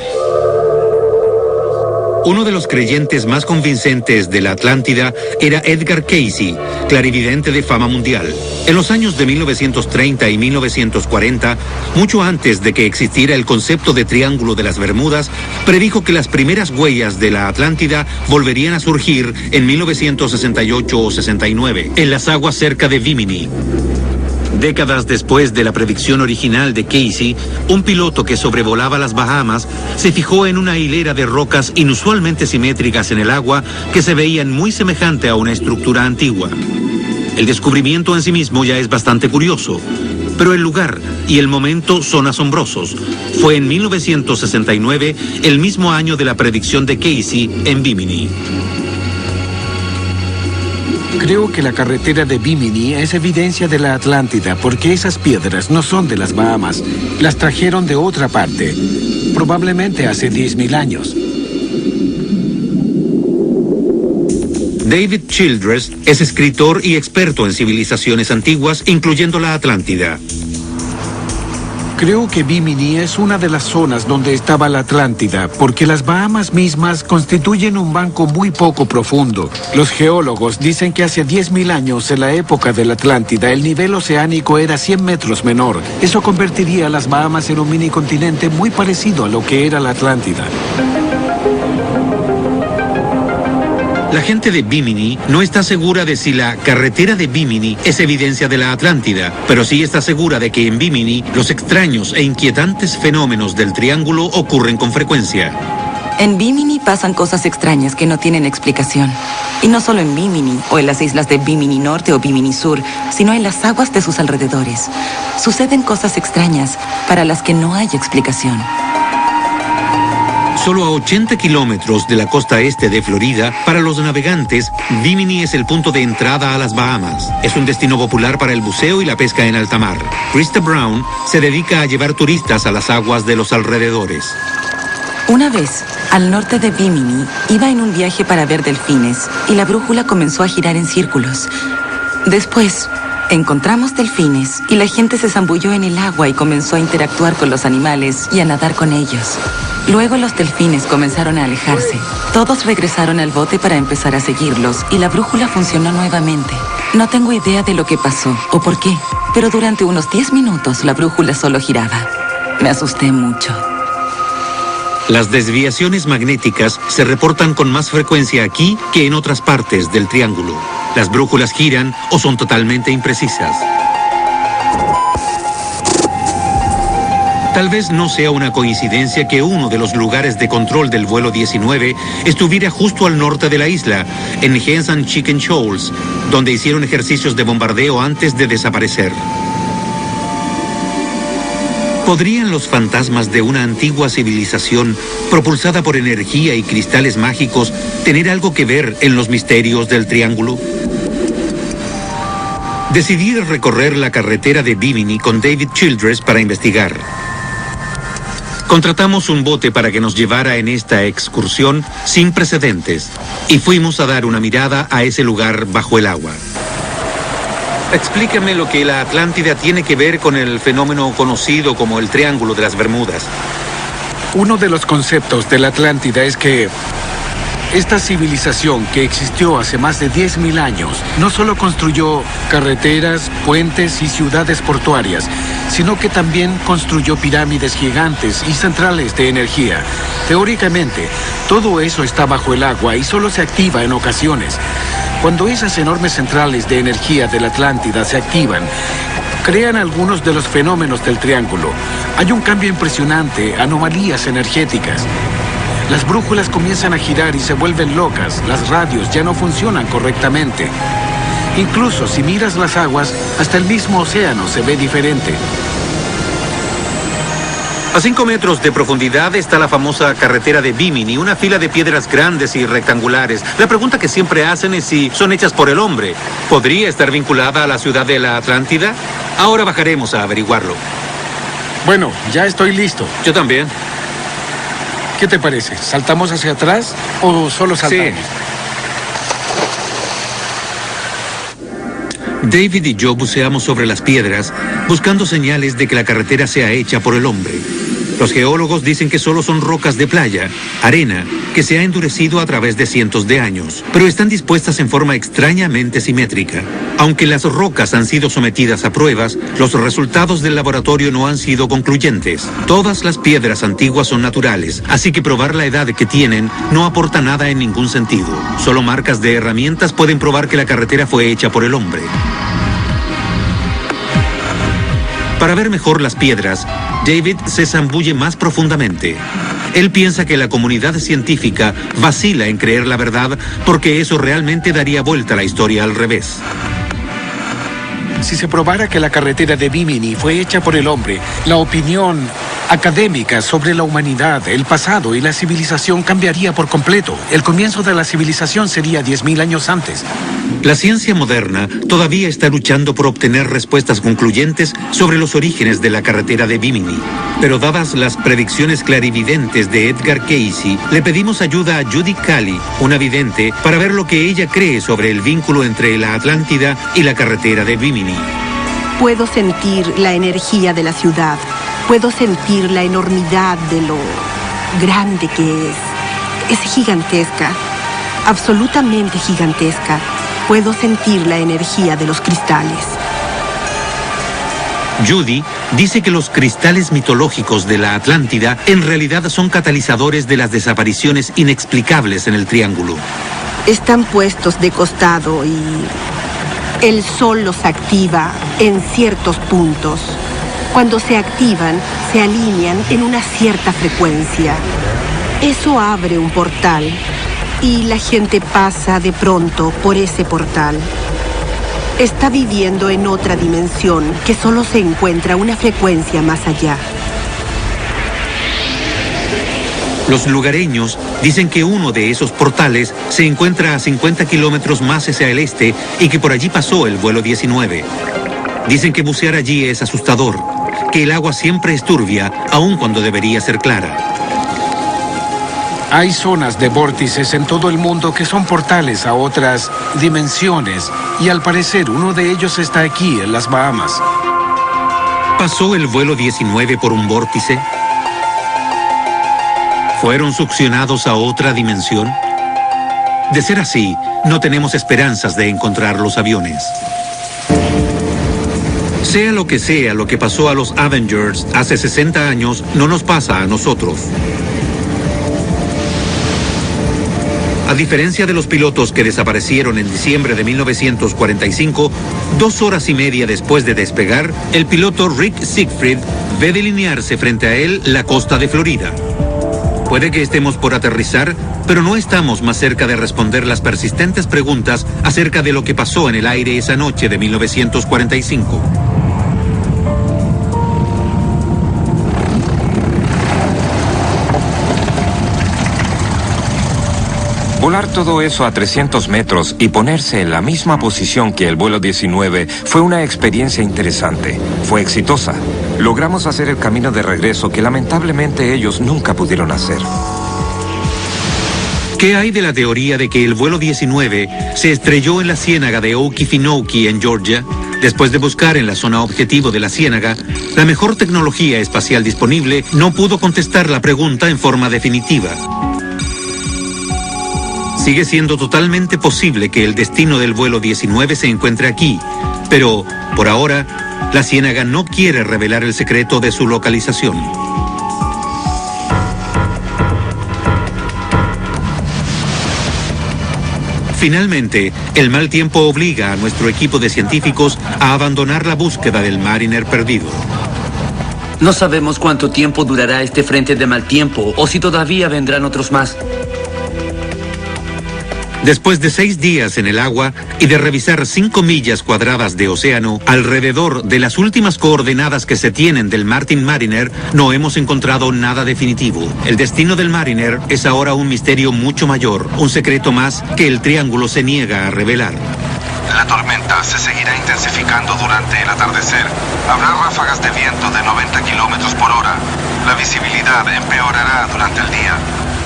Uno de los creyentes más convincentes de la Atlántida era Edgar Cayce, clarividente de fama mundial. En los años de 1930 y 1940, mucho antes de que existiera el concepto de Triángulo de las Bermudas, predijo que las primeras huellas de la Atlántida volverían a surgir en 1968 o 69, en las aguas cerca de Bimini. Décadas después de la predicción original de Cayce, un piloto que sobrevolaba las Bahamas se fijó en una hilera de rocas inusualmente simétricas en el agua que se veían muy semejante a una estructura antigua. El descubrimiento en sí mismo ya es bastante curioso, pero el lugar y el momento son asombrosos. Fue en 1969, el mismo año de la predicción de Cayce en Bimini. Creo que la carretera de Bimini es evidencia de la Atlántida porque esas piedras no son de las Bahamas. Las trajeron de otra parte, probablemente hace 10.000 años. David Childress es escritor y experto en civilizaciones antiguas, incluyendo la Atlántida. Creo que Bimini es una de las zonas donde estaba la Atlántida, porque las Bahamas mismas constituyen un banco muy poco profundo. Los geólogos dicen que hace 10.000 años, en la época de la Atlántida, el nivel oceánico era 100 metros menor. Eso convertiría a las Bahamas en un mini continente muy parecido a lo que era la Atlántida. La gente de Bimini no está segura de si la carretera de Bimini es evidencia de la Atlántida, pero sí está segura de que en Bimini los extraños e inquietantes fenómenos del Triángulo ocurren con frecuencia. En Bimini pasan cosas extrañas que no tienen explicación. Y no solo en Bimini o en las islas de Bimini Norte o Bimini Sur, sino en las aguas de sus alrededores. Suceden cosas extrañas para las que no hay explicación. Solo a 80 kilómetros de la costa este de Florida, para los navegantes, Bimini es el punto de entrada a las Bahamas. Es un destino popular para el buceo y la pesca en alta mar. Krista Brown se dedica a llevar turistas a las aguas de los alrededores. Una vez, al norte de Bimini, iba en un viaje para ver delfines y la brújula comenzó a girar en círculos. Después, encontramos delfines y la gente se zambulló en el agua y comenzó a interactuar con los animales y a nadar con ellos. Luego los delfines comenzaron a alejarse. Todos regresaron al bote para empezar a seguirlos y la brújula funcionó nuevamente. No tengo idea de lo que pasó o por qué, pero durante unos 10 minutos la brújula solo giraba. Me asusté mucho. Las desviaciones magnéticas se reportan con más frecuencia aquí que en otras partes del Triángulo. Las brújulas giran o son totalmente imprecisas. Tal vez no sea una coincidencia que uno de los lugares de control del vuelo 19 estuviera justo al norte de la isla, en Hens and Chicken Shoals, donde hicieron ejercicios de bombardeo antes de desaparecer. ¿Podrían los fantasmas de una antigua civilización propulsada por energía y cristales mágicos tener algo que ver en los misterios del Triángulo? Decidí recorrer la carretera de Bimini con David Childress para investigar. Contratamos un bote para que nos llevara en esta excursión sin precedentes y fuimos a dar una mirada a ese lugar bajo el agua. Explícame lo que la Atlántida tiene que ver con el fenómeno conocido como el Triángulo de las Bermudas. Uno de los conceptos de la Atlántida es que esta civilización que existió hace más de 10.000 años no solo construyó carreteras, puentes y ciudades portuarias, sino que también construyó pirámides gigantes y centrales de energía. Teóricamente, todo eso está bajo el agua y solo se activa en ocasiones. Cuando esas enormes centrales de energía de la Atlántida se activan, crean algunos de los fenómenos del Triángulo. Hay un cambio impresionante, anomalías energéticas. Las brújulas comienzan a girar y se vuelven locas. Las radios ya no funcionan correctamente. Incluso si miras las aguas, hasta el mismo océano se ve diferente. A 5 metros de profundidad está la famosa carretera de Bimini, una fila de piedras grandes y rectangulares. La pregunta que siempre hacen es si son hechas por el hombre. ¿Podría estar vinculada a la ciudad de la Atlántida? Ahora bajaremos a averiguarlo. Bueno, ya estoy listo. Yo también. ¿Qué te parece? ¿Saltamos hacia atrás o solo saltamos? Sí. David y yo buceamos sobre las piedras, buscando señales de que la carretera sea hecha por el hombre. Los geólogos dicen que solo son rocas de playa, arena, que se ha endurecido a través de cientos de años, pero están dispuestas en forma extrañamente simétrica. Aunque las rocas han sido sometidas a pruebas, los resultados del laboratorio no han sido concluyentes. Todas las piedras antiguas son naturales, así que probar la edad que tienen no aporta nada en ningún sentido. Solo marcas de herramientas pueden probar que la carretera fue hecha por el hombre. Para ver mejor las piedras, David se zambulle más profundamente. Él piensa que la comunidad científica vacila en creer la verdad porque eso realmente daría vuelta a la historia al revés. Si se probara que la carretera de Bimini fue hecha por el hombre, la opinión académica sobre la humanidad, el pasado y la civilización cambiaría por completo. El comienzo de la civilización sería 10.000 años antes. La ciencia moderna todavía está luchando por obtener respuestas concluyentes sobre los orígenes de la carretera de Bimini. Pero dadas las predicciones clarividentes de Edgar Cayce, le pedimos ayuda a Judy Cali, una vidente, para ver lo que ella cree sobre el vínculo entre la Atlántida y la carretera de Bimini. Puedo sentir la energía de la ciudad. Puedo sentir la enormidad de lo grande que es. Es gigantesca, absolutamente gigantesca. Puedo sentir la energía de los cristales. Judy dice que los cristales mitológicos de la Atlántida en realidad son catalizadores de las desapariciones inexplicables en el Triángulo. Están puestos de costado y el sol los activa en ciertos puntos. Cuando se activan, se alinean en una cierta frecuencia. Eso abre un portal y la gente pasa de pronto por ese portal. Está viviendo en otra dimensión que solo se encuentra una frecuencia más allá. Los lugareños dicen que uno de esos portales se encuentra a 50 kilómetros más hacia el este y que por allí pasó el vuelo 19. Dicen que bucear allí es asustador, que el agua siempre es turbia, aun cuando debería ser clara. Hay zonas de vórtices en todo el mundo que son portales a otras dimensiones y al parecer uno de ellos está aquí, en las Bahamas. ¿Pasó el vuelo 19 por un vórtice? ¿Fueron succionados a otra dimensión? De ser así, no tenemos esperanzas de encontrar los aviones. Sea lo que pasó a los Avengers hace 60 años, no nos pasa a nosotros. A diferencia de los pilotos que desaparecieron en diciembre de 1945, 2 horas y media después de despegar, el piloto Rick Siegfried ve delinearse frente a él la costa de Florida. Puede que estemos por aterrizar, pero no estamos más cerca de responder las persistentes preguntas acerca de lo que pasó en el aire esa noche de 1945. Volar todo eso a 300 metros y ponerse en la misma posición que el vuelo 19 fue una experiencia interesante. Fue exitosa. Logramos hacer el camino de regreso que lamentablemente ellos nunca pudieron hacer. ¿Qué hay de la teoría de que el vuelo 19 se estrelló en la ciénaga de Okefenokee en Georgia? Después de buscar en la zona objetivo de la ciénaga, la mejor tecnología espacial disponible no pudo contestar la pregunta en forma definitiva. Sigue siendo totalmente posible que el destino del vuelo 19 se encuentre aquí, pero, por ahora, la ciénaga no quiere revelar el secreto de su localización. Finalmente, el mal tiempo obliga a nuestro equipo de científicos a abandonar la búsqueda del Mariner perdido. No sabemos cuánto tiempo durará este frente de mal tiempo o si todavía vendrán otros más. Después de 6 días en el agua y de revisar 5 millas cuadradas de océano alrededor de las últimas coordenadas que se tienen del Martin Mariner, no hemos encontrado nada definitivo. El destino del Mariner es ahora un misterio mucho mayor, un secreto más que el Triángulo se niega a revelar. La tormenta se seguirá intensificando durante el atardecer. Habrá ráfagas de viento de 90 kilómetros por hora. La visibilidad empeorará durante el día.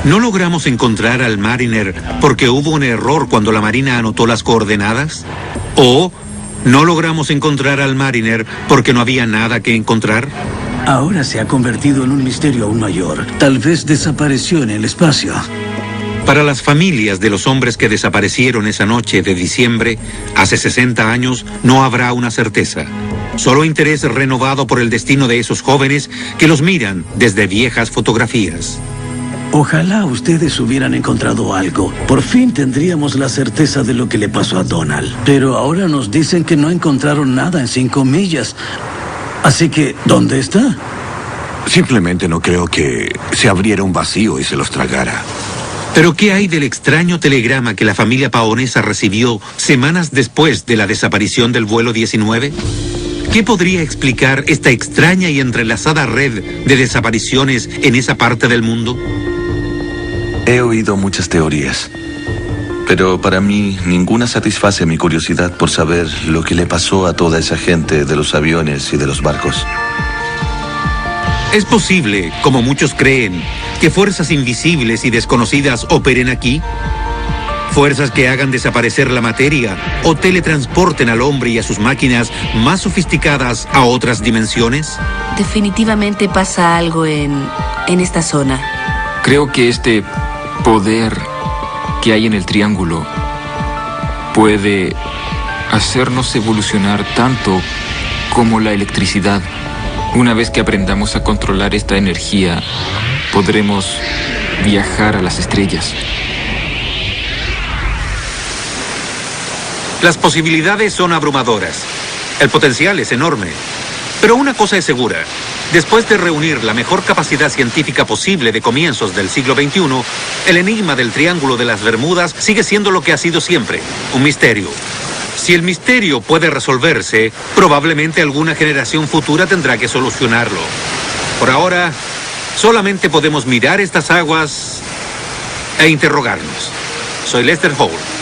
¿No logramos encontrar al Mariner porque hubo un error cuando la Marina anotó las coordenadas? ¿O no logramos encontrar al Mariner porque no había nada que encontrar? Ahora se ha convertido en un misterio aún mayor. Tal vez desapareció en el espacio. Para las familias de los hombres que desaparecieron esa noche de diciembre, hace 60 años, no habrá una certeza. Solo interés renovado por el destino de esos jóvenes que los miran desde viejas fotografías. Ojalá ustedes hubieran encontrado algo. Por fin tendríamos la certeza de lo que le pasó a Donald. Pero ahora nos dicen que no encontraron nada en 5 millas. Así que, ¿dónde está? Simplemente no creo que se abriera un vacío y se los tragara. ¿Pero qué hay del extraño telegrama que la familia Paonesa recibió semanas después de la desaparición del vuelo 19? ¿Qué podría explicar esta extraña y entrelazada red de desapariciones en esa parte del mundo? He oído muchas teorías, pero para mí ninguna satisface mi curiosidad por saber lo que le pasó a toda esa gente de los aviones y de los barcos. ¿Es posible, como muchos creen, que fuerzas invisibles y desconocidas operen aquí? ¿Fuerzas que hagan desaparecer la materia o teletransporten al hombre y a sus máquinas más sofisticadas a otras dimensiones? Definitivamente pasa algo en esta zona. Creo que este poder que hay en el triángulo puede hacernos evolucionar tanto como la electricidad. Una vez que aprendamos a controlar esta energía, podremos viajar a las estrellas. Las posibilidades son abrumadoras. El potencial es enorme. Pero una cosa es segura. Después de reunir la mejor capacidad científica posible de comienzos del siglo XXI, el enigma del Triángulo de las Bermudas sigue siendo lo que ha sido siempre, un misterio. Si el misterio puede resolverse, probablemente alguna generación futura tendrá que solucionarlo. Por ahora, solamente podemos mirar estas aguas e interrogarnos. Soy Lester Holt.